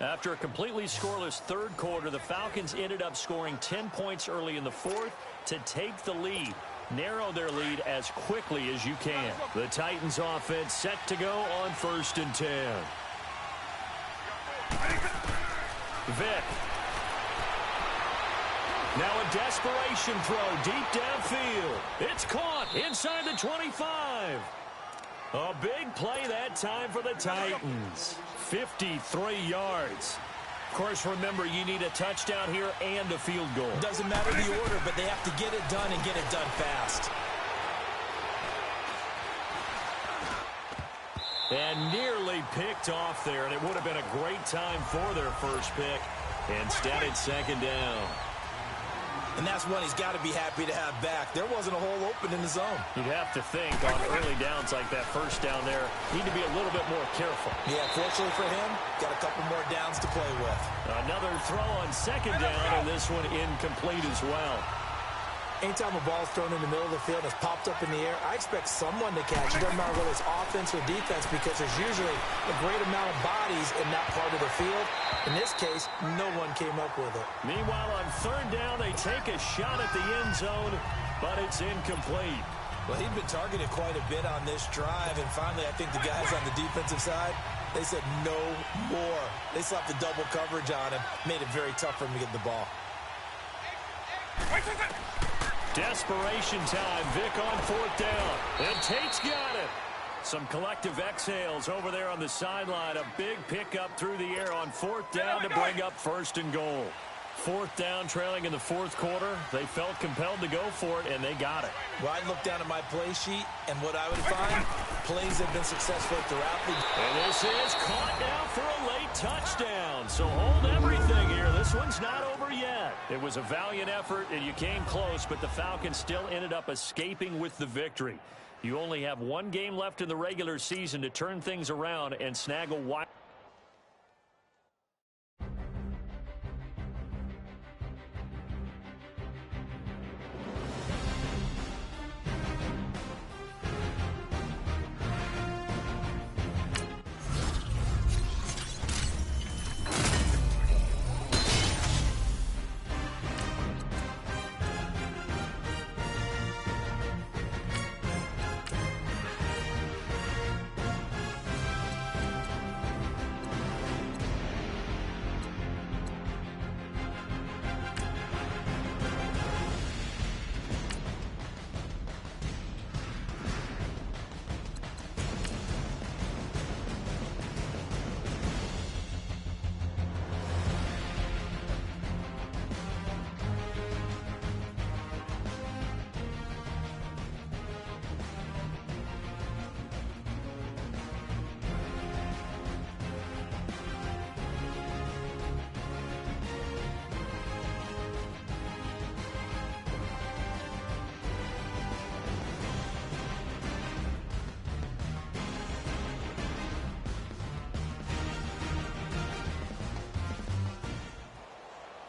Speaker 1: After a completely scoreless third quarter, the Falcons ended up scoring 10 points early in the fourth to take the lead. Narrow their lead as quickly as you can. The Titans offense set to go on 1st and 10. Vick. Now a desperation throw deep downfield. It's caught inside the 25. A big play that time for the Titans. 53 yards. Of course, remember, you need a touchdown here and a field goal.
Speaker 2: Doesn't matter the order, but they have to get it done and get it done fast.
Speaker 1: And nearly picked off there, and it would have been a great time for their first pick. Instead, it's 2nd down.
Speaker 2: And that's one he's got to be happy to have back. There wasn't a hole open in the zone.
Speaker 1: You'd have to think on early downs like that, first down there, need to be a little bit more careful.
Speaker 2: Yeah, fortunately for him, got a couple more downs to play with.
Speaker 1: Another throw on 2nd down, and this one incomplete as well.
Speaker 2: Anytime a ball's thrown in the middle of the field and it's popped up in the air, I expect someone to catch it. Doesn't matter whether it's offense or defense, because there's usually a great amount of bodies in that part of the field. In this case, no one came up with it.
Speaker 1: Meanwhile, on 3rd down, they take a shot at the end zone, but it's incomplete.
Speaker 2: Well, he'd been targeted quite a bit on this drive, and finally I think the guys on the defensive side, they said no more. They slapped the double coverage on him, made it very tough for him to get the ball.
Speaker 1: Desperation time. Vick on 4th down. And Tate's got it. Some collective exhales over there on the sideline. A big pickup through the air on 4th down to bring up 1st and goal. 4th down, trailing in the 4th quarter. They felt compelled to go for it, and they got it.
Speaker 2: Well, I'd look down at my play sheet, and what I would find, plays have been successful throughout the...
Speaker 1: And this is caught now for a late touchdown. So hold everything here. This one's not over yet. It was a valiant effort, and you came close, but the Falcons still ended up escaping with the victory. You only have one game left in the regular season to turn things around and snag a wild...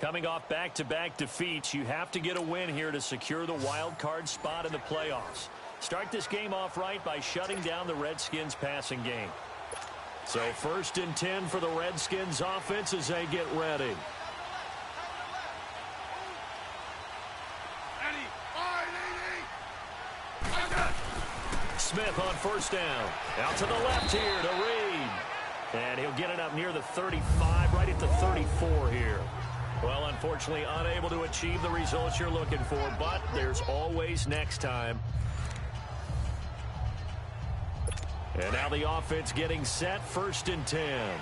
Speaker 1: Coming off back-to-back defeats, you have to get a win here to secure the wild card spot in the playoffs. Start this game off right by shutting down the Redskins' passing game. So 1st and 10 for the Redskins offense as they get ready. Smith on 1st down. Out to the left here to Reed. And he'll get it up near the 35, right at the 34 here. Well, unfortunately, unable to achieve the results you're looking for, but there's always next time. And now the offense getting set, 1st and 10.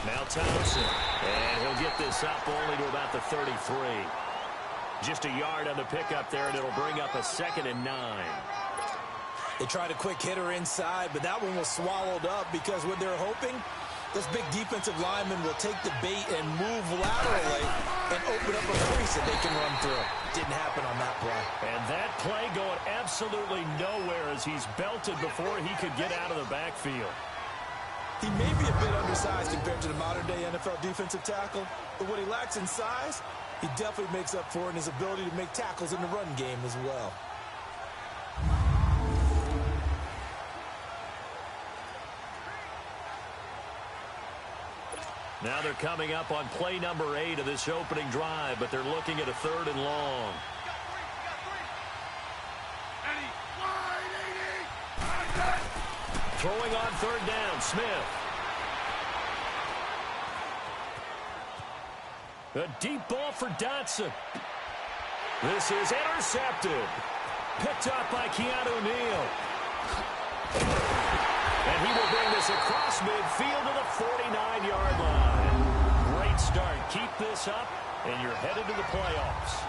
Speaker 1: Now Thompson, and he'll get this up only to about the 33. Just a yard on the pickup there, and it'll bring up a 2nd and 9.
Speaker 2: They tried a quick hitter inside, but that one was swallowed up because what they're hoping, this big defensive lineman will take the bait and move laterally and open up a crease that they can run through. Didn't happen on that play.
Speaker 1: And that play going absolutely nowhere as he's belted before he could get out of the backfield.
Speaker 2: He may be a bit undersized compared to the modern-day NFL defensive tackle, but what he lacks in size, he definitely makes up for in his ability to make tackles in the run game as well.
Speaker 1: Now they're coming up on play number 8 of this opening drive, but they're looking at a 3rd and long. Throwing on 3rd down, Smith. A deep ball for Dotson. This is intercepted. Picked up by Keanu Neal. And he will bring this across midfield to the 49-yard line. Great start. Keep this up, and you're headed to the playoffs.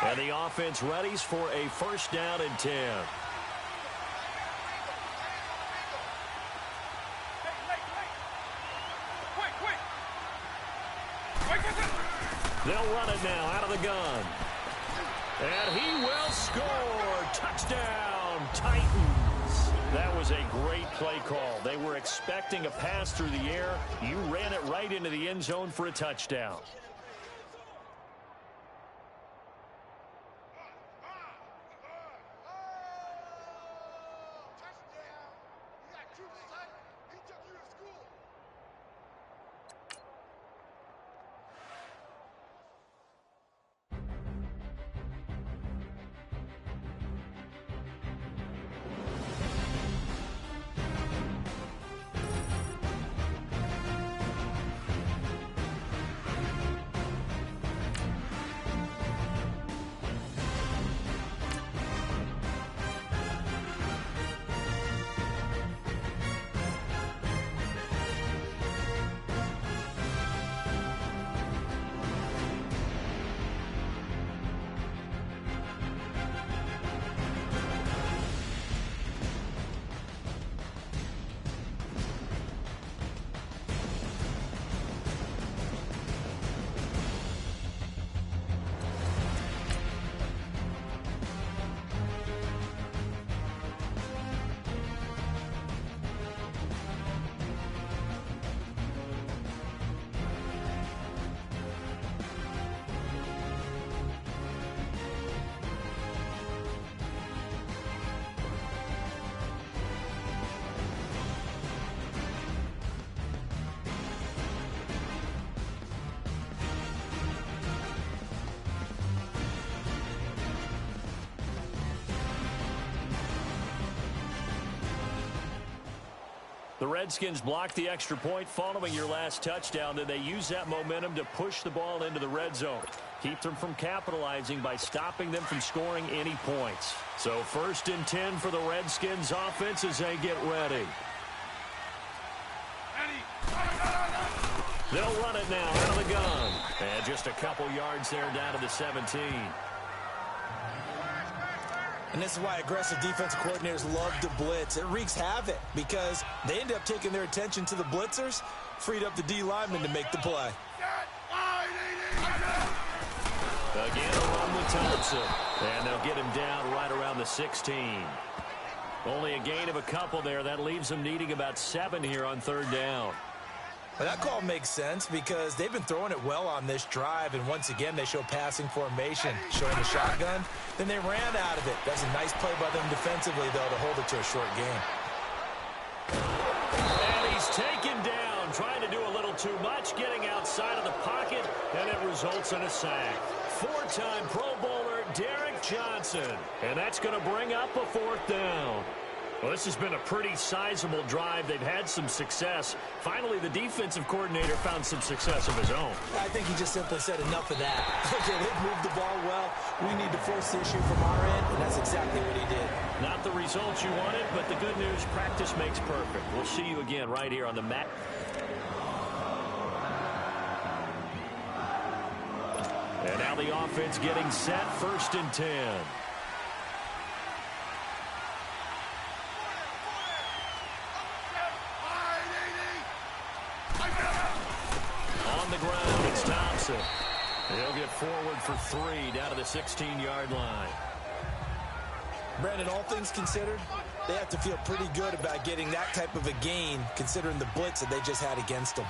Speaker 1: And the offense readies for a 1st down and 10. They'll run it now out of the gun. And he will score. Touchdown, Titans. That was a great play call. They were expecting a pass through the air. You ran it right into the end zone for a touchdown. The Redskins blocked the extra point following your last touchdown. Then they use that momentum to push the ball into the red zone. Keep them from capitalizing by stopping them from scoring any points. So 1st and 10 for the Redskins offense as they get ready. They'll run it now out of the gun. And just a couple yards there down to the 17.
Speaker 2: And this is why aggressive defensive coordinators love to blitz. It wreaks havoc because they end up taking their attention to the blitzers, freed up the D lineman to make the play.
Speaker 1: Again, a run with Thompson. And they'll get him down right around the 16. Only a gain of a couple there. That leaves them needing about 7 here on 3rd down.
Speaker 2: Well, that call makes sense because they've been throwing it well on this drive, and once again they show passing formation, showing the shotgun. Then they ran out of it. That's a nice play by them defensively, though, to hold it to a short game.
Speaker 1: And he's taken down, trying to do a little too much, getting outside of the pocket, and it results in a sack. 4-time Pro Bowler Derek Johnson, and that's going to bring up a 4th down. Well, this has been a pretty sizable drive. They've had some success. Finally, the defensive coordinator found some success of his own.
Speaker 2: I think he just simply said enough of that. Okay, they've moved the ball well. We need to force the issue from our end, and that's exactly what he did.
Speaker 1: Not the results you wanted, but the good news, practice makes perfect. We'll see you again right here on the mat. And now the offense getting set, 1st and 10. On the ground, it's Thompson. He'll get forward for 3 down to the 16-yard line.
Speaker 2: Brandon, all things considered, they have to feel pretty good about getting that type of a gain considering the blitz that they just had against them.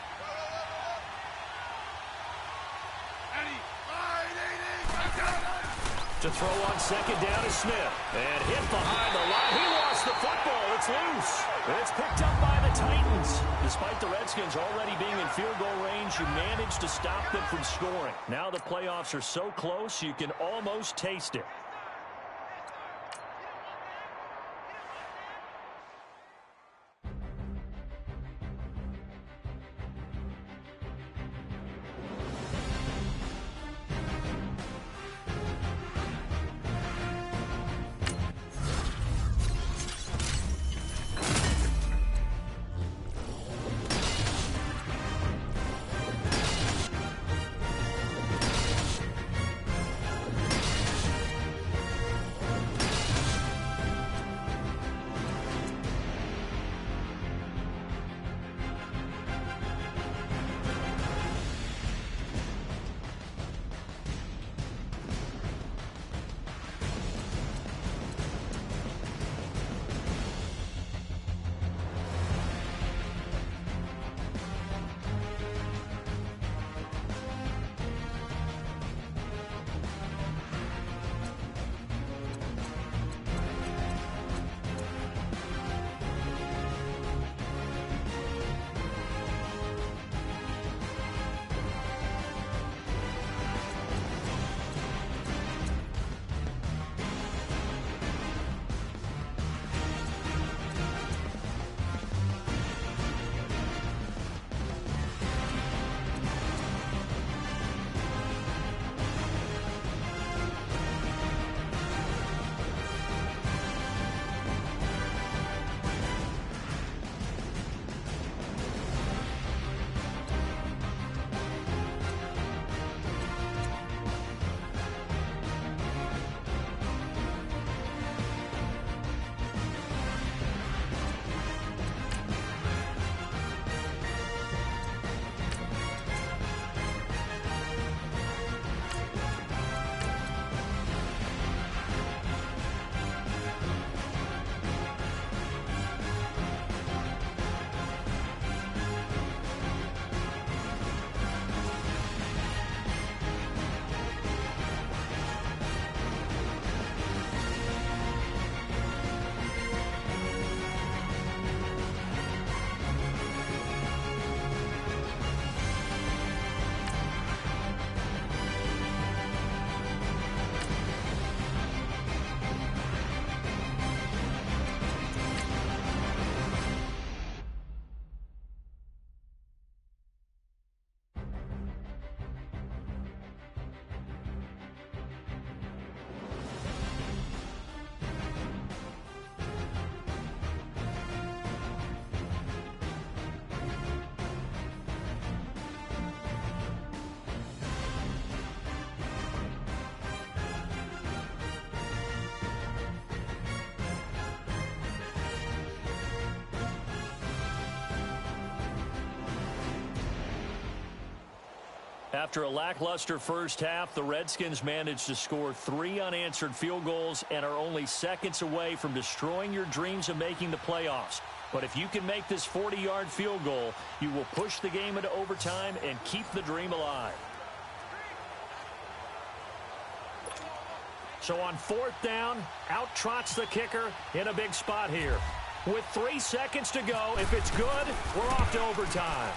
Speaker 1: To throw on 2nd down is Smith. And hit behind the line. He lost the football. It's loose. It's picked up by the Titans. Despite the Redskins already being in field goal range, you managed to stop them from scoring. Now the playoffs are so close, you can almost taste it. After a lackluster first half, the Redskins managed to score 3 unanswered field goals and are only seconds away from destroying your dreams of making the playoffs. But if you can make this 40-yard field goal, you will push the game into overtime and keep the dream alive. So on 4th down, out trots the kicker in a big spot here. With 3 seconds to go, if it's good, we're off to overtime.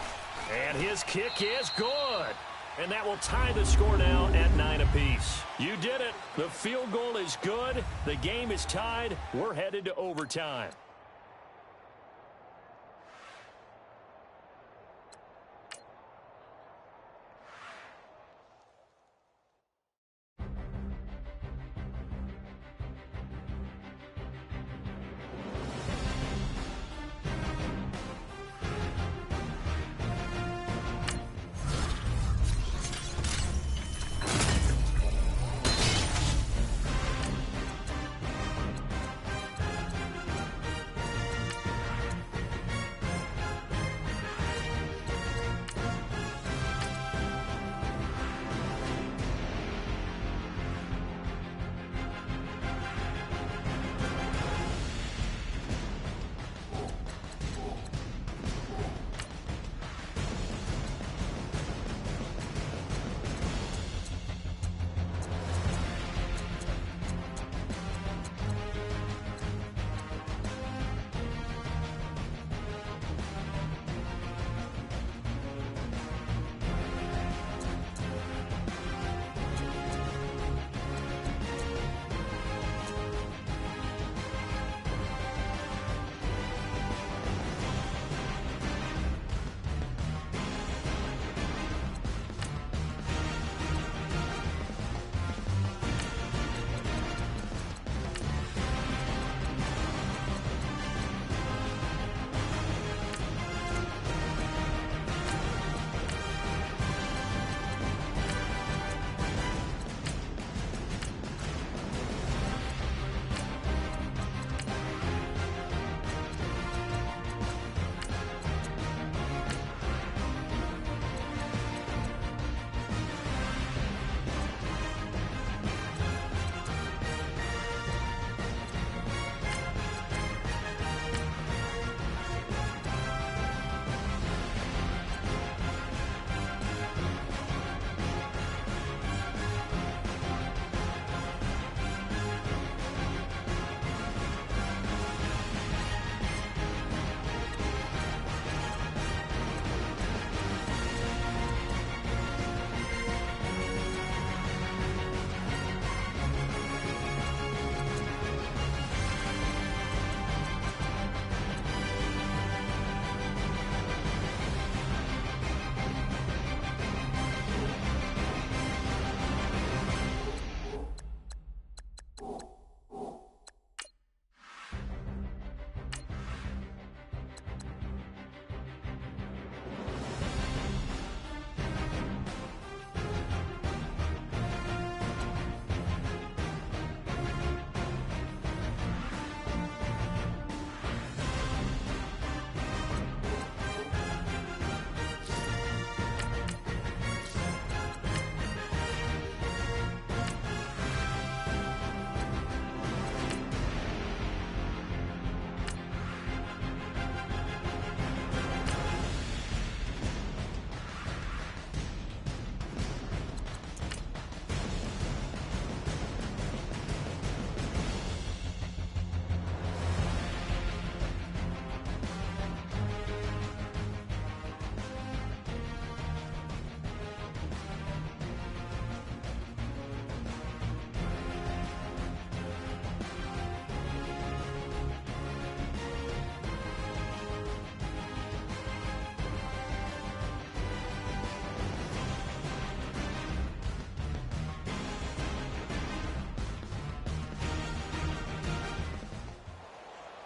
Speaker 1: And his kick is good. And that will tie the score now at 9 apiece. You did it. The field goal is good. The game is tied. We're headed to overtime.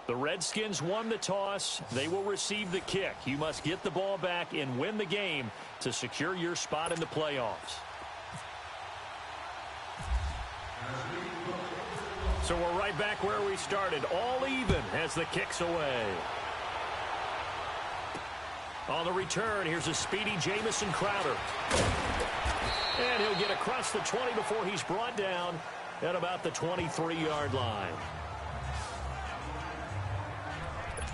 Speaker 1: The Redskins won the toss. They will receive the kick. You must get the ball back and win the game to secure your spot in the playoffs. So we're right back where we started, all even as the kick's away. On the return, here's a speedy Jamison Crowder. And he'll get across the 20 before he's brought down at about the 23-yard line.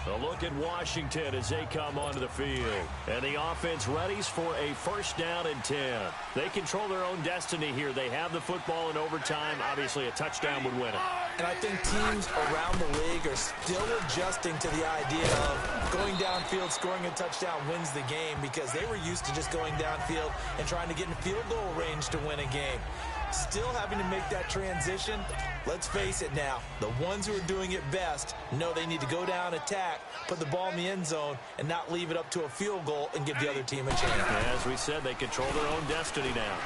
Speaker 1: A look at Washington as they come onto the field. And the offense readies for a first down and 10. They control their own destiny here. They have the football in overtime. Obviously, a touchdown would win it.
Speaker 2: And I think teams around the league are still adjusting to the idea of going downfield, scoring a touchdown wins the game, because they were used to just going downfield and trying to get in field goal range to win a game. Still having to make that transition. Let's face it now, the ones who are doing it best know they need to go down, attack, put the ball in the end zone, and not leave it up to a field goal and give the other team a chance.
Speaker 1: As we said, they control their own destiny now.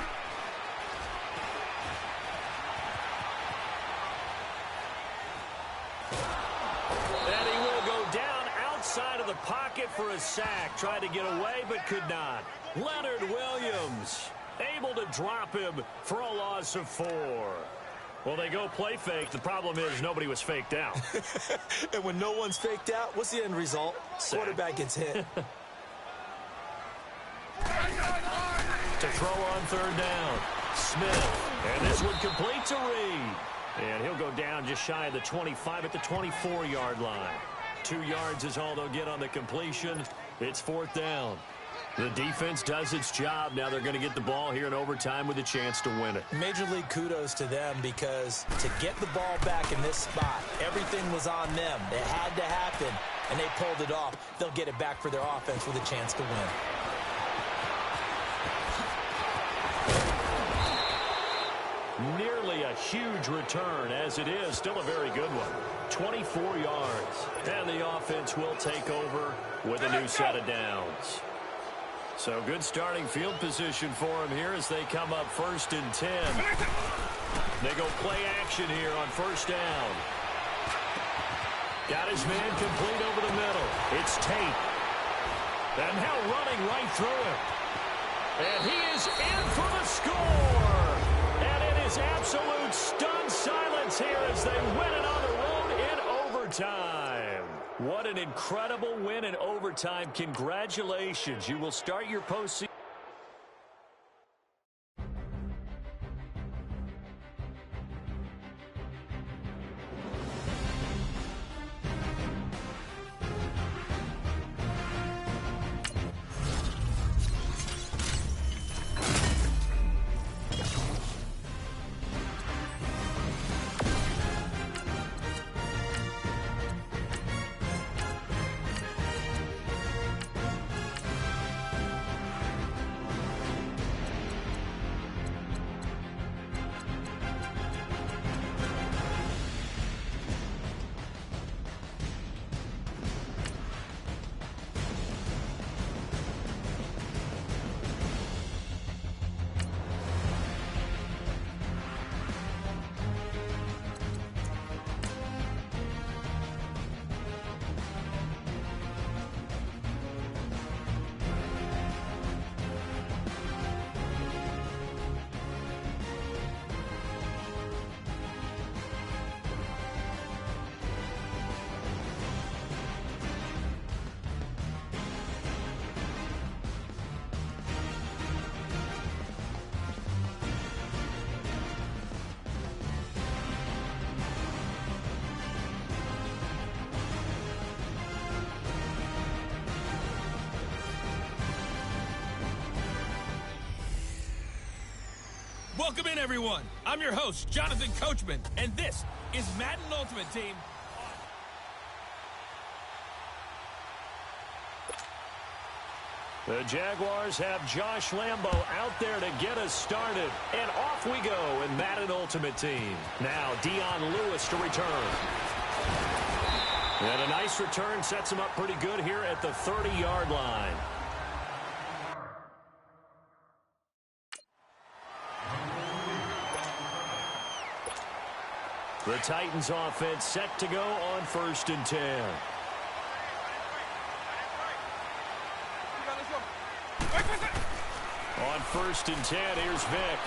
Speaker 1: And he will go down outside of the pocket for a sack. Tried to get away, but could not. Leonard Williams able to drop him for a loss of 4. Well, they go play fake. The problem is nobody was faked out.
Speaker 2: And when no one's faked out, what's the end result?
Speaker 1: Sack.
Speaker 2: Quarterback gets hit.
Speaker 1: To throw on third down. Smith. And this one completes a read. And he'll go down just shy of the 25 at the 24-yard line. 2 yards is all they'll get on the completion. It's fourth down. The defense does its job. Now they're going to get the ball here in overtime with a chance to win it.
Speaker 2: Major league kudos to them, because to get the ball back in this spot, everything was on them. It had to happen, and they pulled it off. They'll get it back for their offense with a chance to win.
Speaker 1: Nearly a huge return, as it is still a very good one. 24 yards. And the offense will take over with a new set of downs. So good starting field position for him here as they come up first and 10. They go play action here on first down. Got his man complete over the middle. It's Tate. And now running right through him. And he is in for the score. And it is absolute stunned silence here as they win it on the road in overtime. What an incredible win in overtime. Congratulations. You will start your postseason.
Speaker 4: Welcome in, everyone. I'm your host, Jonathan Coachman, and this is Madden Ultimate Team.
Speaker 1: The Jaguars have Josh Lambo out there to get us started. And off we go in Madden Ultimate Team. Now Dion Lewis to return. And a nice return sets him up pretty good here at the 30-yard line. The Titans offense set to go on first and 10. On first and 10, here's Vick.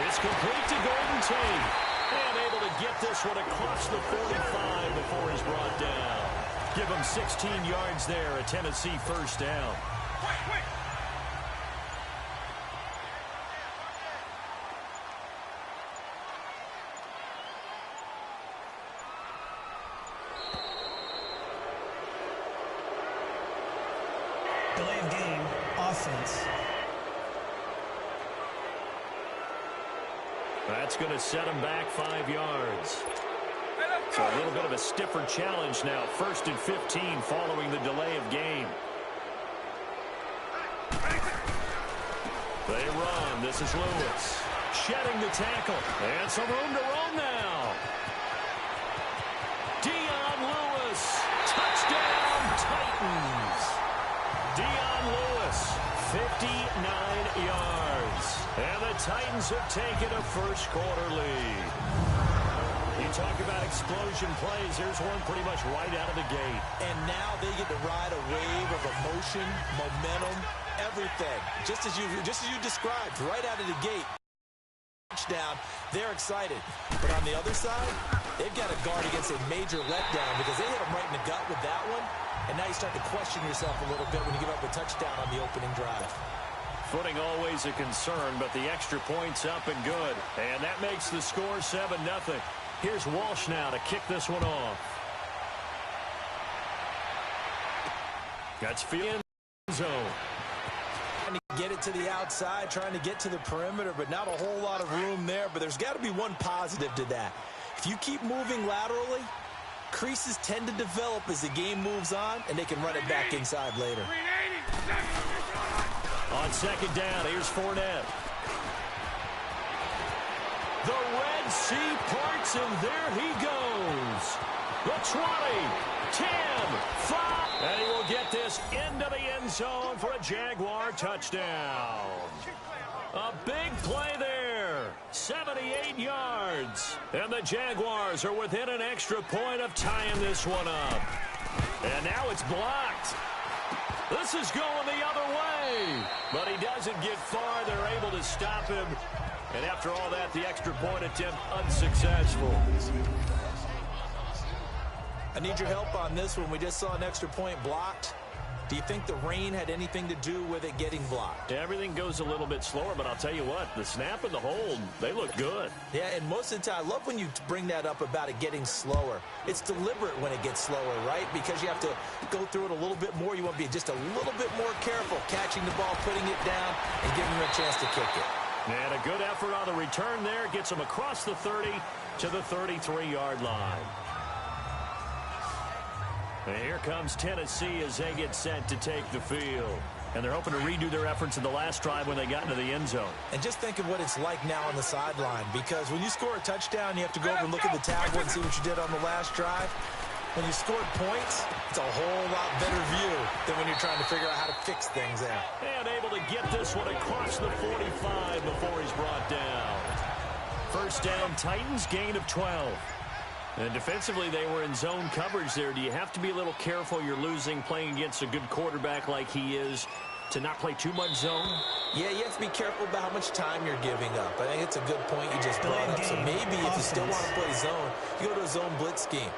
Speaker 1: It's complete to Golden Tate. And able to get this one across the 45 before he's brought down. Give him 16 yards there, a Tennessee first down.
Speaker 3: Delay of game, offense.
Speaker 1: That's going to set him back 5 yards. So a little bit of a stiffer challenge now. 1st and 15 following the delay of game. They run. This is Lewis. Shedding the tackle. And some room to roam now. Lewis. Touchdown, Titans. Lewis, 59 yards. And the Titans have taken a first-quarter lead. You talk about explosion plays. Here's one pretty much right out of the gate.
Speaker 2: And now they get to ride a wave of emotion, momentum, everything. Just as you described, right out of the gate. Touchdown, they're excited. But on the other side, they've got to guard against a major letdown because they hit them right in the gut with that one. And now you start to question yourself a little bit when you give up a touchdown on the opening drive.
Speaker 1: Footing always a concern, but the extra point's up and good. And that makes the score 7-0. Here's Walsh now to kick this one off. That's field zone.
Speaker 2: Trying to get it to the outside, trying to get to the perimeter, but not a whole lot of room there. But there's got to be one positive to that. If you keep moving laterally, creases tend to develop as the game moves on, and they can run it back inside later.
Speaker 1: On 2nd down, here's Fournette. The Red Sea parts, and there he goes. The 20, 10, 5. And he will get this into the end zone for a Jaguar touchdown. A big play there. 78 yards. And the Jaguars are within an extra point of tying this one up. And now it's blocked. This is going the other way. But he doesn't get far. They're able to stop him. And after all that, the extra point attempt unsuccessful.
Speaker 2: I need your help on this one. We just saw an extra point blocked. Do you think the rain had anything to do with it getting blocked?
Speaker 1: Everything goes a little bit slower, but I'll tell you what, the snap and the hold, they look good.
Speaker 2: Yeah, and most of the time, I love when you bring that up about it getting slower. It's deliberate when it gets slower, right? Because you have to go through it a little bit more. You want to be just a little bit more careful catching the ball, putting it down, and giving them a chance to kick it.
Speaker 1: And a good effort on the return there. Gets them across the 30 to the 33-yard line. And here comes Tennessee as they get set to take the field. And they're hoping to redo their efforts in the last drive when they got into the end zone.
Speaker 2: And just think of what it's like now on the sideline. Because when you score a touchdown, you have to go over and look at the tablet and see what you did on the last drive. When you scored points, it's a whole lot better view than when you're trying to figure out how to fix things there.
Speaker 1: And able to get this one across the 45 before he's brought down. First down, Titans, gain of 12. And defensively, they were in zone coverage there. Do you have to be a little careful? You're losing playing against a good quarterback like he is to not play too much zone?
Speaker 2: Yeah, you have to be careful about how much time you're giving up. I think it's a good point you just brought up. So maybe if you still want to play zone, you go to a zone blitz scheme.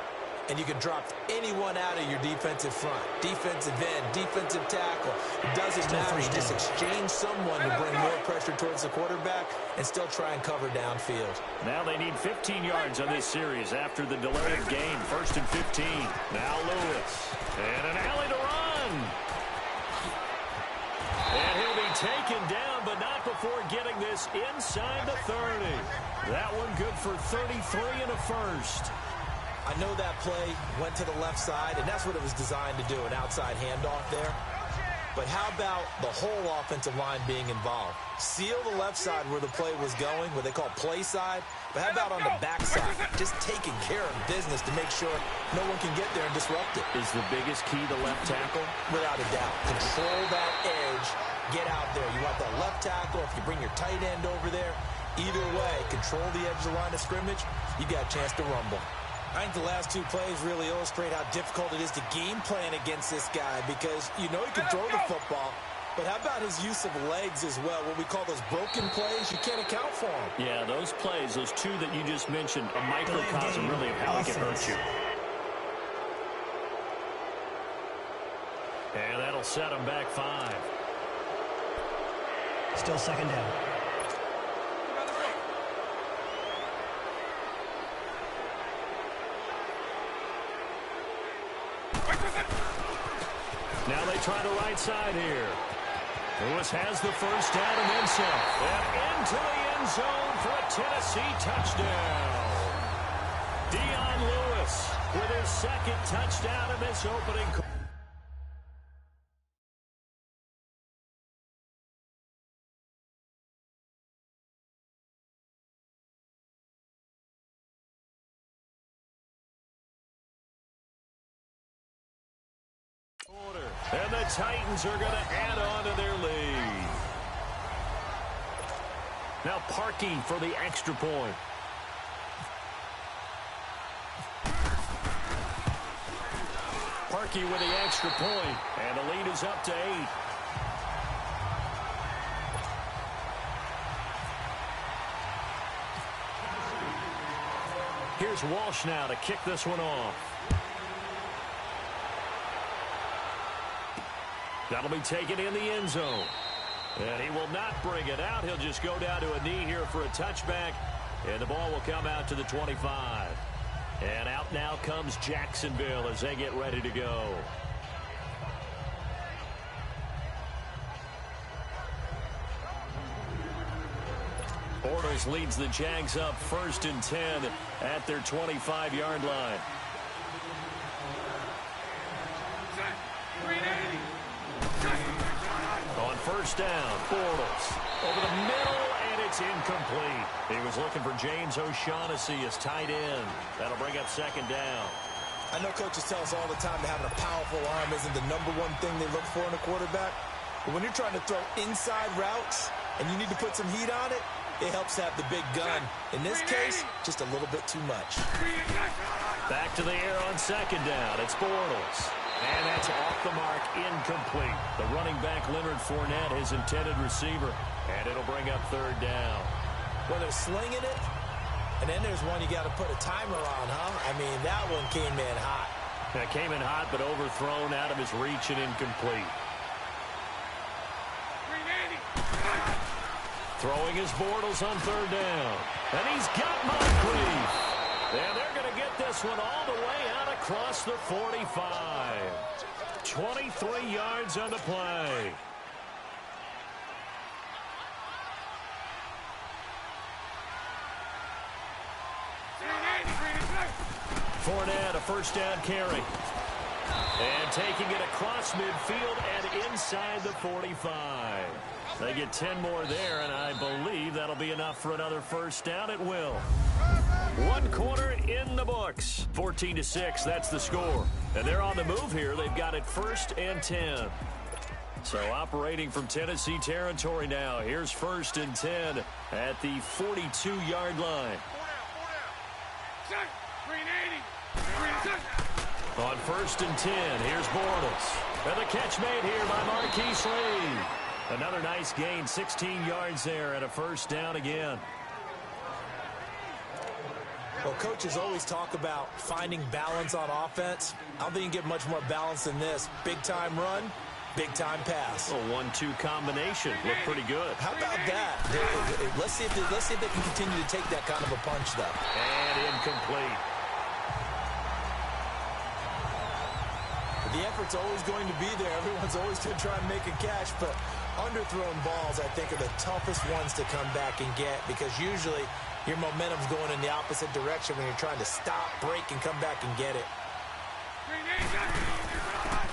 Speaker 2: And you can drop anyone out of your defensive front. Defensive end, defensive tackle. It doesn't matter. You just exchange someone to bring more pressure towards the quarterback and still try and cover downfield.
Speaker 1: Now they need 15 yards on this series after the delay of game. 1st and 15. Now Lewis. And an alley to run. And he'll be taken down, but not before getting this inside the 30. That one good for 33 and a first.
Speaker 2: I know that play went to the left side, and that's what it was designed to do, an outside handoff there. But how about the whole offensive line being involved? Seal the left side where the play was going, what they call play side. But how about on the back side? Just taking care of business to make sure no one can get there and disrupt it.
Speaker 1: Is the biggest key the left tackle?
Speaker 2: Without a doubt. Control that edge. Get out there. You want that left tackle. If you bring your tight end over there, either way, control the edge of the line of scrimmage, you got a chance to rumble. I think the last two plays really illustrate how difficult it is to game plan against this guy because you know he can throw the football, but how about his use of legs as well? What we call those broken plays, you can't account for them.
Speaker 1: Yeah, those plays, those two that you just mentioned, a microcosm really of how it can hurt you. And that'll set him back 5.
Speaker 3: Still 2nd down.
Speaker 1: Now they try the right side here. Lewis has the first down and then some. And into the end zone for a Tennessee touchdown. Dion Lewis with his second touchdown in this opening quarter. And the Titans are going to add on to their lead. Now Parkey for the extra point. Parkey with the extra point, and the lead is up to 8. Here's Walsh now to kick this one off. That'll be taken in the end zone. And he will not bring it out. He'll just go down to a knee here for a touchback. And the ball will come out to the 25. And out now comes Jacksonville as they get ready to go. Bortles leads the Jags up 1st and 10 at their 25-yard line. On first down, Bortles over the middle, and it's incomplete. He was looking for James O'Shaughnessy as tight end. That'll bring up 2nd down.
Speaker 2: I know coaches tell us all the time that having a powerful arm isn't the #1 thing they look for in a quarterback. But when you're trying to throw inside routes and you need to put some heat on it, it helps to have the big gun. In this case, just a little bit too much.
Speaker 1: Back to the air on 2nd down. It's Bortles. And that's off the mark, incomplete. The running back, Leonard Fournette, his intended receiver. And it'll bring up 3rd down.
Speaker 2: Well, they're slinging it, and then there's one you got to put a timer on, huh? I mean, that one came in hot.
Speaker 1: That came in hot, but overthrown out of his reach and incomplete. Throwing his Bortles on 3rd down. And he's got Moncrief. And they're going to get this one all the way out across the 45. 23 yards on the play. Fournette, a first down carry. And taking it across midfield and inside the 45. They get 10 more there, and I believe that'll be enough for another first down. It will. 1 quarter in the books. 14-6, that's the score. And they're on the move here. They've got it 1st and 10. So operating from Tennessee territory now. Here's 1st and 10 at the 42-yard line. On 1st and 10, here's Bortles. And the catch made here by Marquise Lee. Another nice gain, 16 yards there, and a first down again.
Speaker 2: Well, coaches always talk about finding balance on offense. I don't think you can get much more balance than this. Big-time run, big-time pass.
Speaker 1: A 1-2 combination. Looked pretty good.
Speaker 2: How about that? Let's see if they can continue to take that kind of a punch, though.
Speaker 1: And incomplete.
Speaker 2: The effort's always going to be there. Everyone's always going to try and make a catch, but underthrown balls, I think, are the toughest ones to come back and get because usually your momentum's going in the opposite direction when you're trying to stop, break, and come back and get it.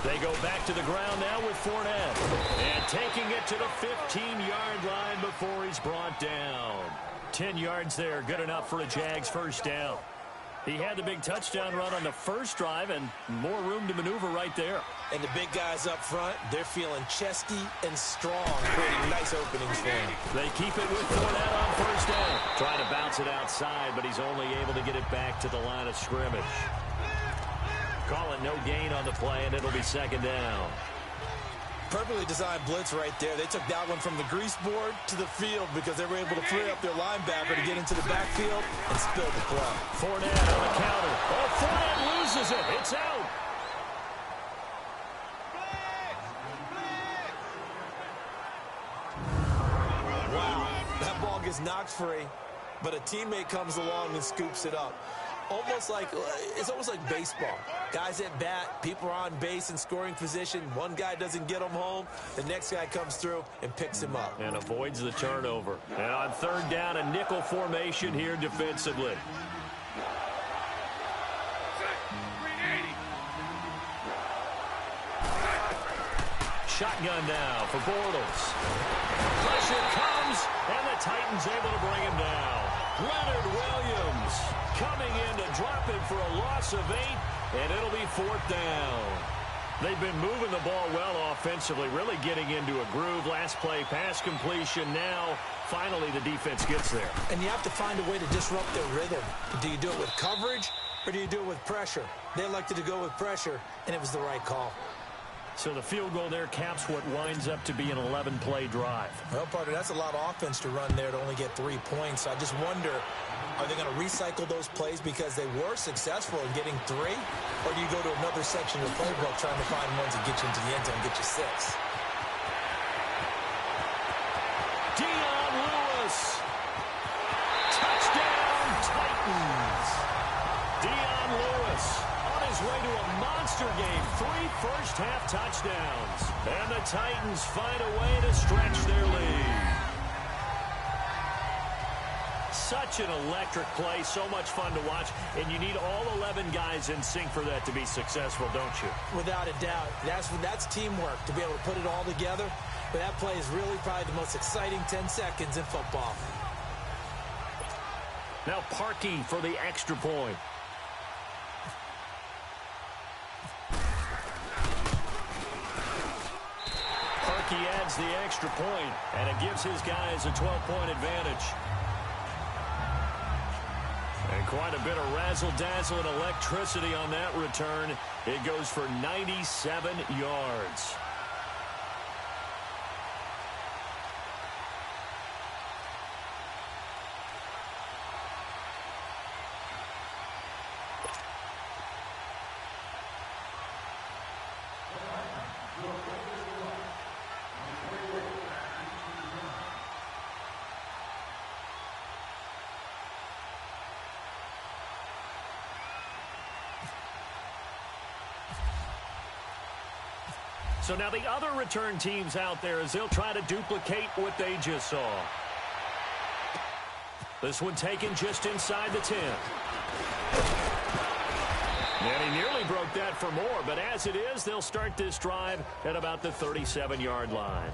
Speaker 1: They go back to the ground now with Fournette. And taking it to the 15-yard line before he's brought down. 10 yards there, good enough for a Jags first down. He had the big touchdown run on the first drive and more room to maneuver right there.
Speaker 2: And the big guys up front, they're feeling chesty and strong, creating nice openings for him.
Speaker 1: They keep it with Fournette on first down. Trying to bounce it outside, but he's only able to get it back to the line of scrimmage. Call it no gain on the play, and it'll be 2nd down.
Speaker 2: Perfectly designed blitz right there. They took that one from the grease board to the field because they were able to free up their linebacker to get into the backfield and spill the play.
Speaker 1: Fournette on the counter. Oh, Fournette loses it. It's out.
Speaker 2: Wow, that ball gets knocked free, but a teammate comes along and scoops it up. It's almost like baseball. Guys at bat, people are on base in scoring position. One guy doesn't get him home. The next guy comes through and picks him up.
Speaker 1: And avoids the turnover. And on third down, a nickel formation here defensively. Shotgun now for Bortles. Pressure comes, and the Titans able to bring him down. Leonard Williams coming in to drop it for a loss of 8, and it'll be fourth down. They've been moving the ball well offensively, really getting into a groove. Last play, pass completion. Now, finally, the defense gets there.
Speaker 2: And you have to find a way to disrupt their rhythm. Do you do it with coverage, or do you do it with pressure? They elected to go with pressure, and it was the right call.
Speaker 1: So the field goal there caps what winds up to be an 11-play drive.
Speaker 2: Well, partner, that's a lot of offense to run there to only get 3 points. I just wonder, are they going to recycle those plays because they were successful in getting 3? Or do you go to another section of the playbook trying to find ones that get you into the end zone and get you 6?
Speaker 1: Dion Lewis. Touchdown, Titans. Dion Lewis on his way to a monster game. 3 first-half touchdowns. And the Titans find a way to stretch their lead. Such an electric play, so much fun to watch, and you need all 11 guys in sync for that to be successful, don't you?
Speaker 2: Without a doubt. That's teamwork, to be able to put it all together. But that play is really probably the most exciting 10 seconds in football.
Speaker 1: Now Parkey for the extra point. Parkey adds the extra point, and it gives his guys a 12-point advantage. And quite a bit of razzle-dazzle and electricity on that return. It goes for 97 yards. So now the other return teams out there as they'll try to duplicate what they just saw. This one taken just inside the 10. And he nearly broke that for more, but as it is, they'll start this drive at about the 37-yard line.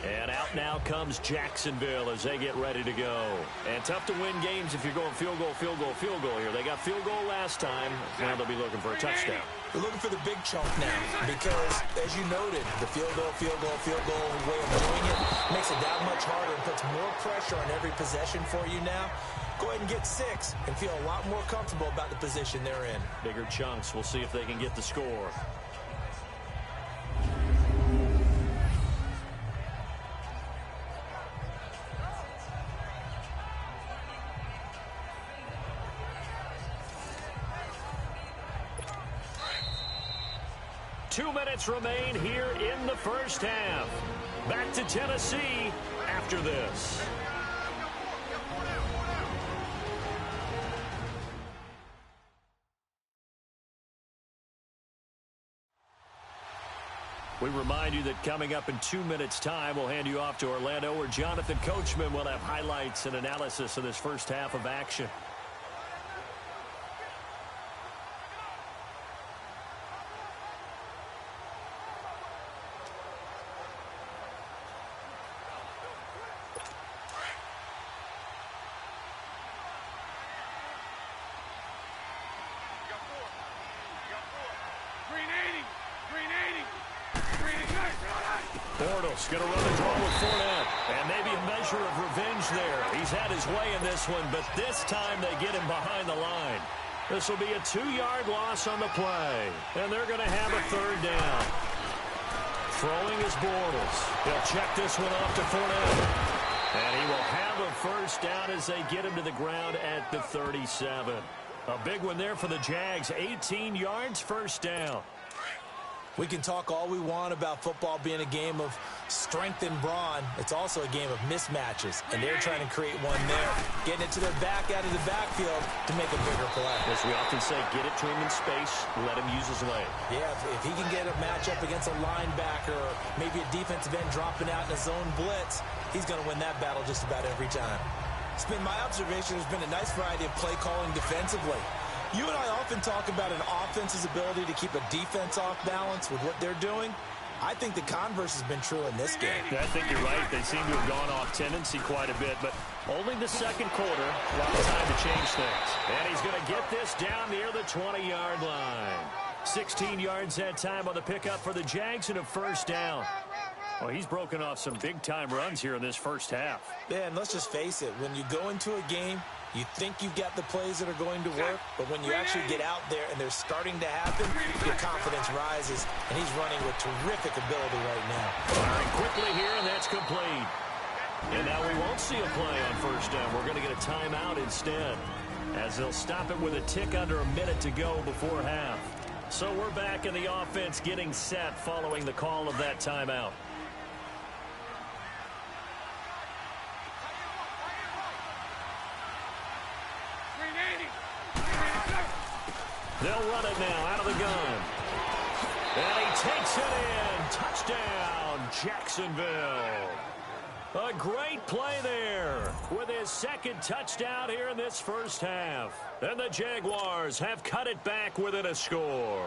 Speaker 1: And out now comes Jacksonville as they get ready to go. And tough to win games if you're going field goal, field goal, field goal here. They got field goal last time. Now they'll be looking for a touchdown.
Speaker 2: They're looking for the big chunk now because, as you noted, the field goal way of doing it makes it that much harder and puts more pressure on every possession for you now. Go ahead and get 6 and feel a lot more comfortable about the position they're in.
Speaker 1: Bigger chunks. We'll see if they can get the score. Two minutes remain here in the first half. Back to Tennessee after this. We remind you that coming up in 2 minutes' time, we'll hand you off to Orlando, where Jonathan Coachman will have highlights and analysis of this first half of action. Bortles going to run the draw with Fournette. And maybe a measure of revenge there. He's had his way in this one, but this time they get him behind the line. This will be a 2-yard loss on the play. And they're going to have a third down. Throwing is Bortles. He'll check this one off to Fournette. And he will have a first down as they get him to the ground at the 37. A big one there for the Jags. 18 yards, first down.
Speaker 2: We can talk all we want about football being a game of strength and brawn. It's also a game of mismatches, and they're trying to create one there, getting it to their back out of the backfield to make a bigger play.
Speaker 1: As we often say, get it to him in space, let him use his leg.
Speaker 2: Yeah, if he can get a matchup against a linebacker or maybe a defensive end dropping out in a zone blitz, he's going to win that battle just about every time. It's been my observation there's been a nice variety of play calling defensively. You and I often talk about an offense's ability to keep a defense off balance with what they're doing. I think the converse has been true in this game.
Speaker 1: I think you're right. They seem to have gone off tendency quite a bit, but only the second quarter, a lot of time to change things. And he's going to get this down near the 20-yard line. 16 yards that time on the pickup for the Jags and a first down. Well, he's broken off some big-time runs here in this first half.
Speaker 2: Yeah, and let's just face it. When you go into a game, you think you've got the plays that are going to work, but when you actually get out there and they're starting to happen, your confidence rises, and he's running with terrific ability right now.
Speaker 1: Firing quickly here, and that's complete. And now we won't see a play on first down. We're going to get a timeout instead, as they'll stop it with a tick under a minute to go before half. So we're back in the offense getting set following the call of that timeout. They'll run it now out of the gun. And he takes it in. Touchdown, Jacksonville. A great play there with his second touchdown here in this first half. And the Jaguars have cut it back within a score.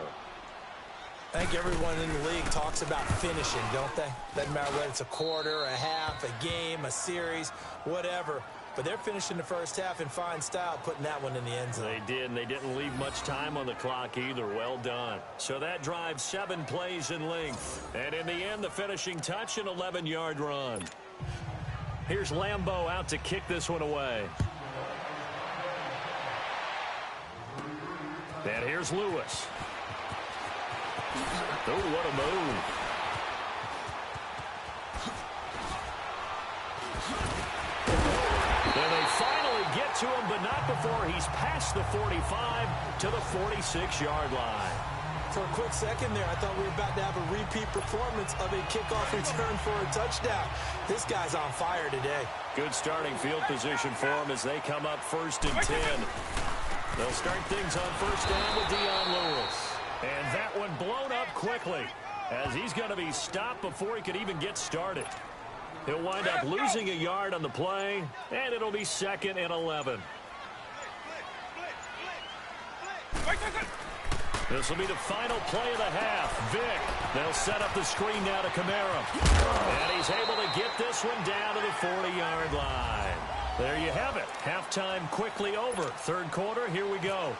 Speaker 2: I think everyone in the league talks about finishing, don't they? Doesn't matter whether it's a quarter, a half, a game, a series, whatever. But they're finishing the first half in fine style, putting that one in the end zone.
Speaker 1: They did, and they didn't leave much time on the clock either. Well done. So that drives 7 plays in length. And in the end, the finishing touch, an 11-yard run. Here's Lambeau out to kick this one away. And here's Lewis. Oh, what a move. And they finally get to him, but not before he's past the 45 to the 46-yard line.
Speaker 2: For a quick second there, I thought we were about to have a repeat performance of a kickoff return for a touchdown. This guy's on fire today.
Speaker 1: Good starting field position for him as they come up 1st and 10. They'll start things on first down with Dion Lewis. And that one blown up quickly as he's going to be stopped before he could even get started. He'll wind up losing a yard on the play, and it'll be 2nd and 11. This will be the final play of the half. Vick, they'll set up the screen now to Kamara. And he's able to get this one down to the 40-yard line. There you have it. Halftime quickly over. Third quarter, here we go.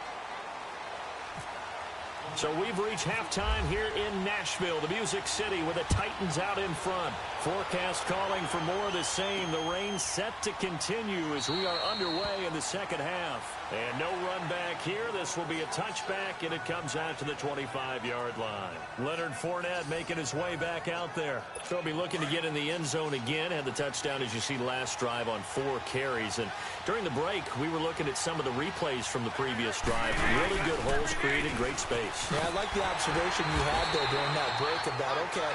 Speaker 1: So we've reached halftime here in Nashville, the Music City, with the Titans out in front. Forecast calling for more of the same. The rain set to continue as we are underway in the second half. And no run back here. This will be a touchback, and it comes out to the 25-yard line. Leonard Fournette making his way back out there. They'll be looking to get in the end zone again. Had the touchdown, as you see, last drive on 4 carries. And during the break, we were looking at some of the replays from the previous drive. Really good holes created, great space.
Speaker 2: Yeah, I like the observation you had there during that break about, okay,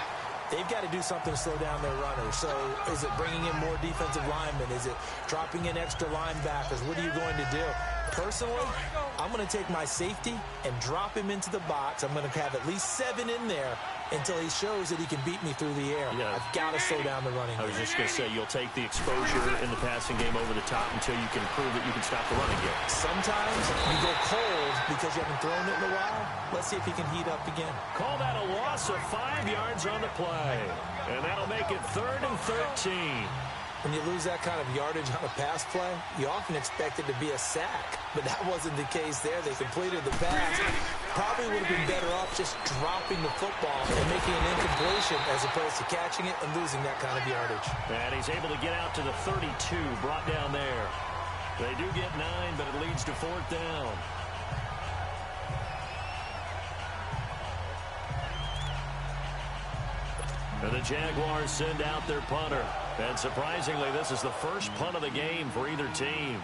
Speaker 2: they've got to do something to slow down their runners. So is it bringing in more defensive linemen? Is it dropping in extra linebackers? What are you going to do? Personally, I'm going to take my safety and drop him into the box. I'm going to have at least 7 in there until he shows that he can beat me through the air.
Speaker 1: Yeah.
Speaker 2: I've got to slow down the running game.
Speaker 1: I was just going to say, you'll take the exposure in the passing game over the top until you can prove that you can stop the running game.
Speaker 2: Sometimes you go cold because you haven't thrown it in a while. Let's see if he can heat up again.
Speaker 1: Call that a loss of 5 yards on the play. And that'll make it 3rd and 13.
Speaker 2: When you lose that kind of yardage on a pass play, you often expect it to be a sack. But that wasn't the case there. They completed the pass. Probably would have been better off just dropping the football and making an incompletion as opposed to catching it and losing that kind of yardage.
Speaker 1: And he's able to get out to the 32, brought down there. They do get 9, but it leads to 4th down. And the Jaguars send out their punter. And surprisingly, this is the first punt of the game for either team.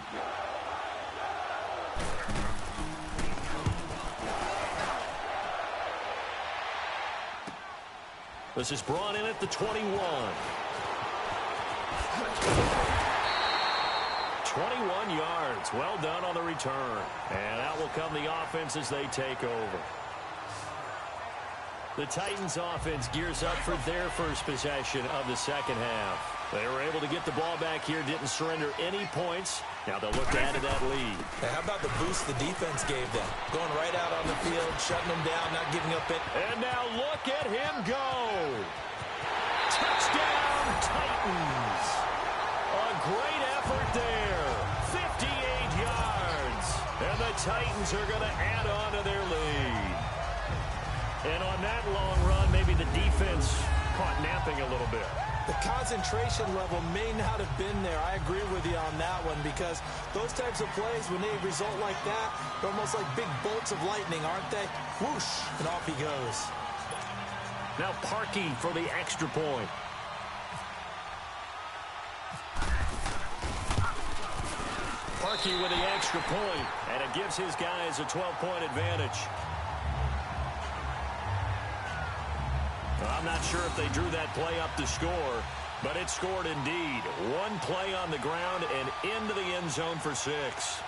Speaker 1: This is brought in at the 21. 21 yards. Well done on the return. And out will come the offense as they take over. The Titans offense gears up for their first possession of the second half. They were able to get the ball back here, didn't surrender any points. Now they'll look to add to that lead.
Speaker 2: Hey, how about the boost the defense gave them? Going right out on the field, shutting them down, not giving up it.
Speaker 1: And now look at him go. Touchdown, Titans. A great effort there. 58 yards. And the Titans are going to add on to their lead. And on that long run, maybe the defense caught napping a little bit.
Speaker 2: The concentration level may not have been there. I agree with you on that one because those types of plays, when they result like that, they're almost like big bolts of lightning, aren't they? Whoosh, and off he goes.
Speaker 1: Now Parkey for the extra point. Parkey with the extra point, and it gives his guys a 12-point advantage. I'm not sure if they drew that play up to score, but it scored indeed. One play on the ground and into the end zone for 6.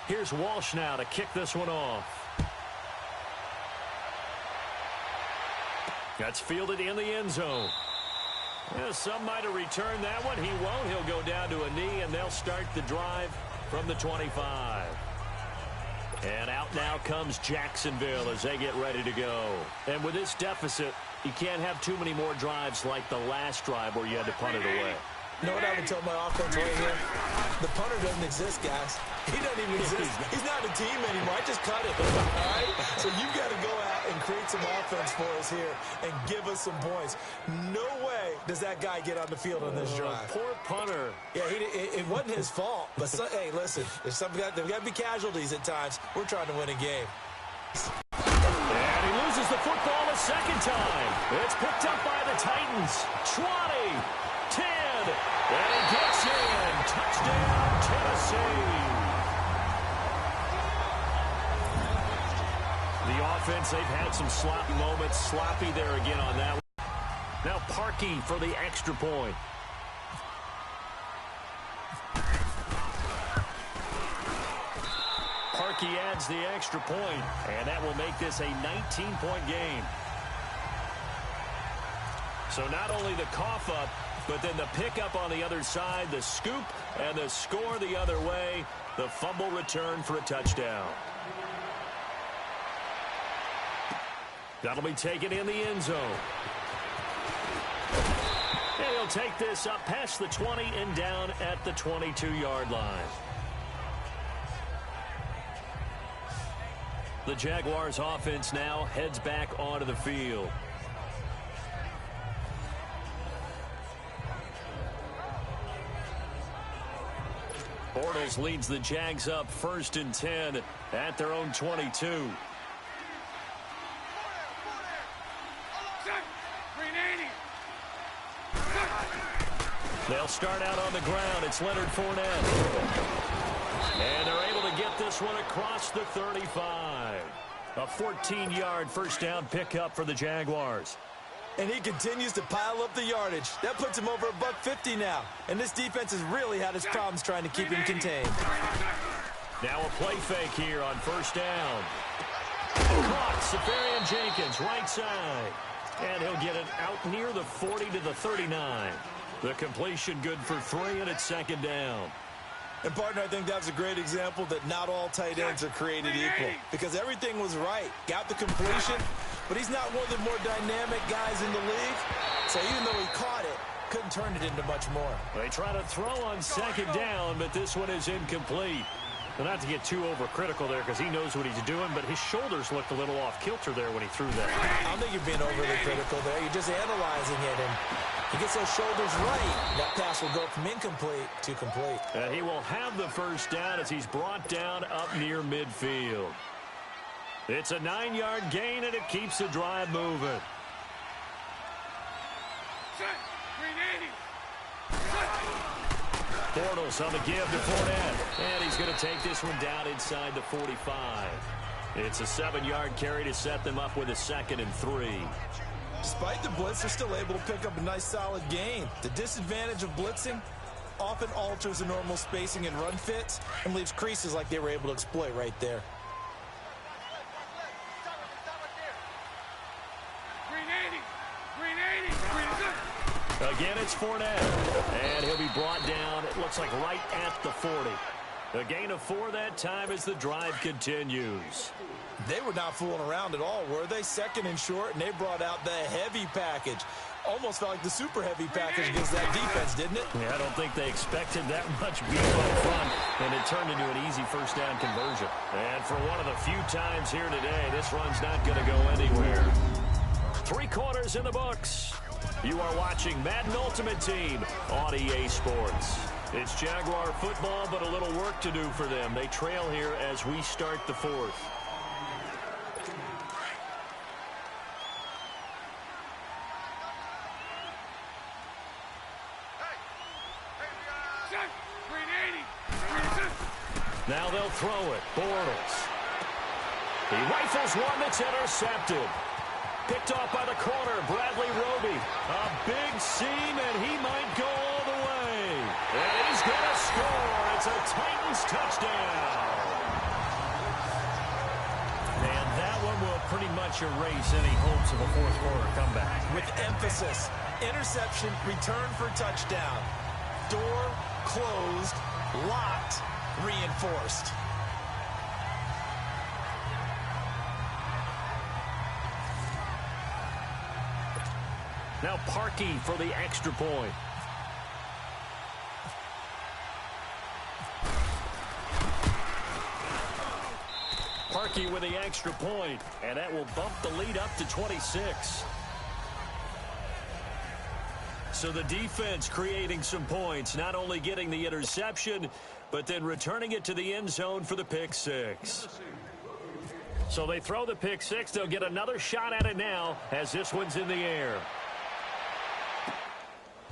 Speaker 1: Here's Walsh now to kick this one off. That's fielded in the end zone. Yeah, some might have returned that one. He won't. He'll go down to a knee, and they'll start the drive from the 25. And out now comes Jacksonville as they get ready to go. And with this deficit, you can't have too many more drives like the last drive where you had to punt it away.
Speaker 2: You know what I would tell my offense right here? The punter doesn't exist, guys. He doesn't even exist. He's not a team anymore. I just cut it. All right? So you've got to go out and create some offense for us here and give us some points. No way does that guy get on the field on this drive.
Speaker 1: Poor punter.
Speaker 2: Yeah, it wasn't his fault. But, hey, listen, there's got to be casualties at times. We're trying to win a game.
Speaker 1: And he loses the football a second time. It's picked up by the Titans. 20, 10, and he gets in. Touchdown, Tennessee. The offense, they've had some sloppy moments. Sloppy there again on that one. Now Parkey for the extra point. Parkey adds the extra point, and that will make this a 19-point game. So not only the cough up, but then the pickup on the other side, the scoop, and the score the other way. The fumble return for a touchdown. That'll be taken in the end zone. And he'll take this up past the 20 and down at the 22-yard line. The Jaguars offense now heads back onto the field. Bortles leads the Jags up 1st and 10 at their own 22. They'll start out on the ground. It's Leonard Fournette. And they're able to get this one across the 35. A 14-yard first down pickup for the Jaguars.
Speaker 2: And he continues to pile up the yardage. That puts him over $150 now. And this defense has really had its problems trying to keep him contained.
Speaker 1: Now a play fake here on first down. Caught, Safarian Jenkins, right side. And he'll get it out near the 40 to the 39. The completion good for 3, and it's second down.
Speaker 2: And, partner, I think that was a great example that not all tight ends are created equal. Because everything was right. Got the completion, but he's not one of the more dynamic guys in the league. So even though he caught it, couldn't turn it into much more.
Speaker 1: They try to throw on second down, but this one is incomplete. Well, not to get too overcritical there because he knows what he's doing, but his shoulders looked a little off kilter there when he threw that.
Speaker 2: I don't think you're being overly critical there. You're just analyzing it, and He gets those shoulders right. That pass will go from incomplete to complete.
Speaker 1: He will have the first down as he's brought down up near midfield. It's a 9-yard gain, and it keeps the drive moving. Bortles on the give to Fournette. And he's going to take this one down inside the 45. It's a 7-yard carry to set them up with a 2nd and 3.
Speaker 2: Despite the blitz, they're still able to pick up a nice solid gain. The disadvantage of blitzing often alters the normal spacing and run fits and leaves creases like they were able to exploit right there.
Speaker 1: Again, it's Fournette, and he'll be brought down, it looks like right at the 40. A gain of 4 that time as the drive continues.
Speaker 2: They were not fooling around at all, were they? 2nd and short, and they brought out the heavy package. Almost felt like the super heavy package against that defense, didn't it?
Speaker 1: Yeah, I don't think they expected that much beef up front, and it turned into an easy first down conversion. And for one of the few times here today, this run's not going to go anywhere. 3 quarters in the books. You are watching Madden Ultimate Team on EA Sports. It's Jaguar football, but a little work to do for them. They trail here as we start the 4th. Now they'll throw it. Bortles. He rifles one that's intercepted. Picked off by the corner, Bradley Roby. A big seam, and he might go all the way. And he's going to score. It's a Titans touchdown. And that one will pretty much erase any hopes of a fourth-quarter comeback.
Speaker 2: With emphasis, interception, return for touchdown. Door closed, locked, reinforced.
Speaker 1: Now Parkey for the extra point. Parkey with the extra point, and that will bump the lead up to 26. So the defense creating some points, not only getting the interception, but then returning it to the end zone for the pick 6. So they throw the pick 6. They'll get another shot at it now as this one's in the air.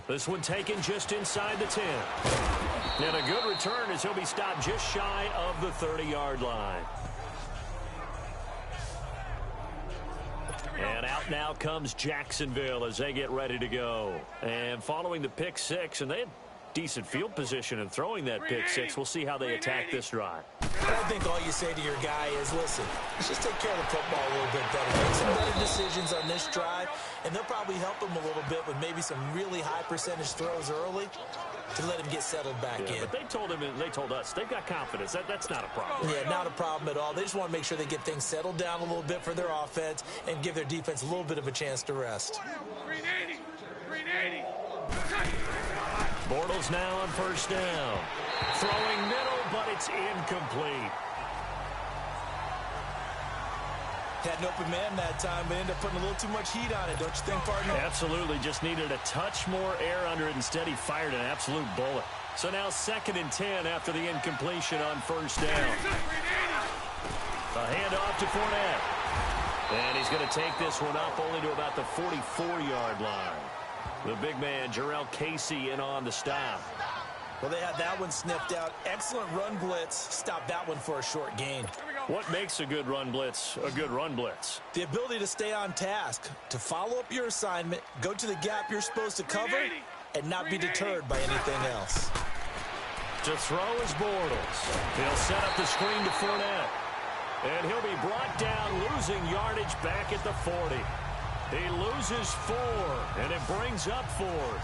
Speaker 1: This one taken just inside the 10. And a good return as he'll be stopped just shy of the 30-yard line. And out now comes Jacksonville as they get ready to go. And following the pick 6, and they had decent field position in throwing that pick 6. We'll see how they attack this drive.
Speaker 2: I think all you say to your guy is, listen, let's just take care of the football a little bit better. Make some better decisions on this drive, and they'll probably help him a little bit with maybe some really high percentage throws early to let him get settled back in.
Speaker 1: But they told him, and they told us, they've got confidence. That's not a problem.
Speaker 2: Yeah, not a problem at all. They just want to make sure they get things settled down a little bit for their offense and give their defense a little bit of a chance to rest.
Speaker 5: 380.
Speaker 1: Bortles now on first down. Throwing middle, but it's incomplete.
Speaker 2: Had an open man that time, but ended up putting a little too much heat on it, don't you think, partner?
Speaker 1: Absolutely. Just needed a touch more air under it. Instead, he fired an absolute bullet. So now 2nd and 10 after the incompletion on first down. A handoff to Fournette. And he's going to take this one up only to about the 44-yard line. The big man, Jarrell Casey, in on the stop.
Speaker 2: Well, they had that one sniffed out. Excellent run blitz. Stopped that one for a short gain.
Speaker 1: What makes a good run blitz a good run blitz?
Speaker 2: The ability to stay on task, to follow up your assignment, go to the gap you're supposed to cover, and not be deterred by anything else.
Speaker 1: To throw is Bortles. He'll set up the screen to Fournette. And he'll be brought down, losing yardage back at the 40. He loses 4, and it brings up 4th.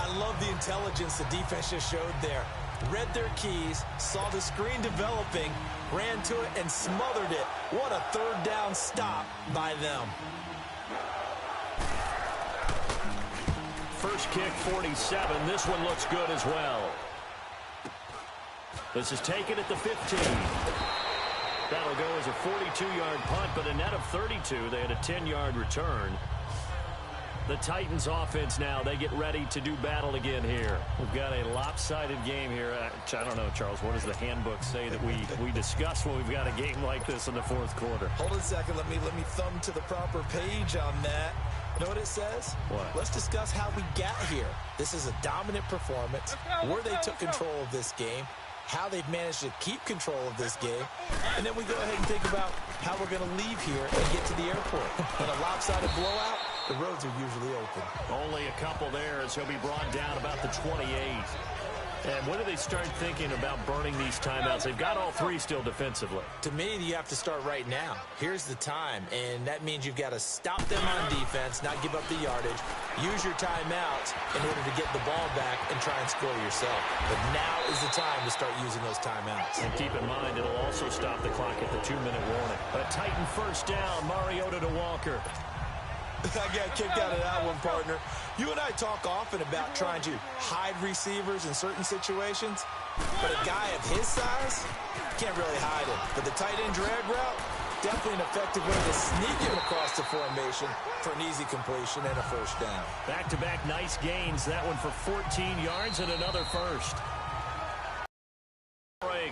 Speaker 2: I love the intelligence the defense just showed there. Read their keys, saw the screen developing, ran to it, and smothered it. What a third down stop by them.
Speaker 1: First kick, 47. This one looks good as well. This is taken at the 15. That'll go as a 42-yard punt, but a net of 32. They had a 10-yard return. The Titans offense now, they get ready to do battle again here. We've got a lopsided game here. I don't know, Charles, what does the handbook say that we discuss when we've got a game like this in the fourth quarter?
Speaker 2: Hold on a second. Let me thumb to the proper page on that. Know what it says?
Speaker 1: What?
Speaker 2: Let's discuss how we got here. This is a dominant performance, where they took control of this game, how they've managed to keep control of this game, and then we go ahead and think about how we're going to leave here and get to the airport. In a lopsided blowout, the roads are usually open.
Speaker 1: Only a couple there as he'll be brought down about the 28. And when do they start thinking about burning these timeouts? They've got all three still defensively.
Speaker 2: To me, you have to start right now. Here's the time, and that means you've got to stop them on defense, not give up the yardage, use your timeouts in order to get the ball back and try and score yourself. But now is the time to start using those timeouts.
Speaker 1: And keep in mind, it'll also stop the clock at the 2-minute warning. A Titan first down, Mariota to Walker.
Speaker 2: I got kicked out of that one, partner. You and I talk often about trying to hide receivers in certain situations, but a guy of his size can't really hide him. But the tight end drag route, definitely an effective way to sneak him across the formation for an easy completion and a first down.
Speaker 1: Back-to-back nice gains. That one for 14 yards and another first.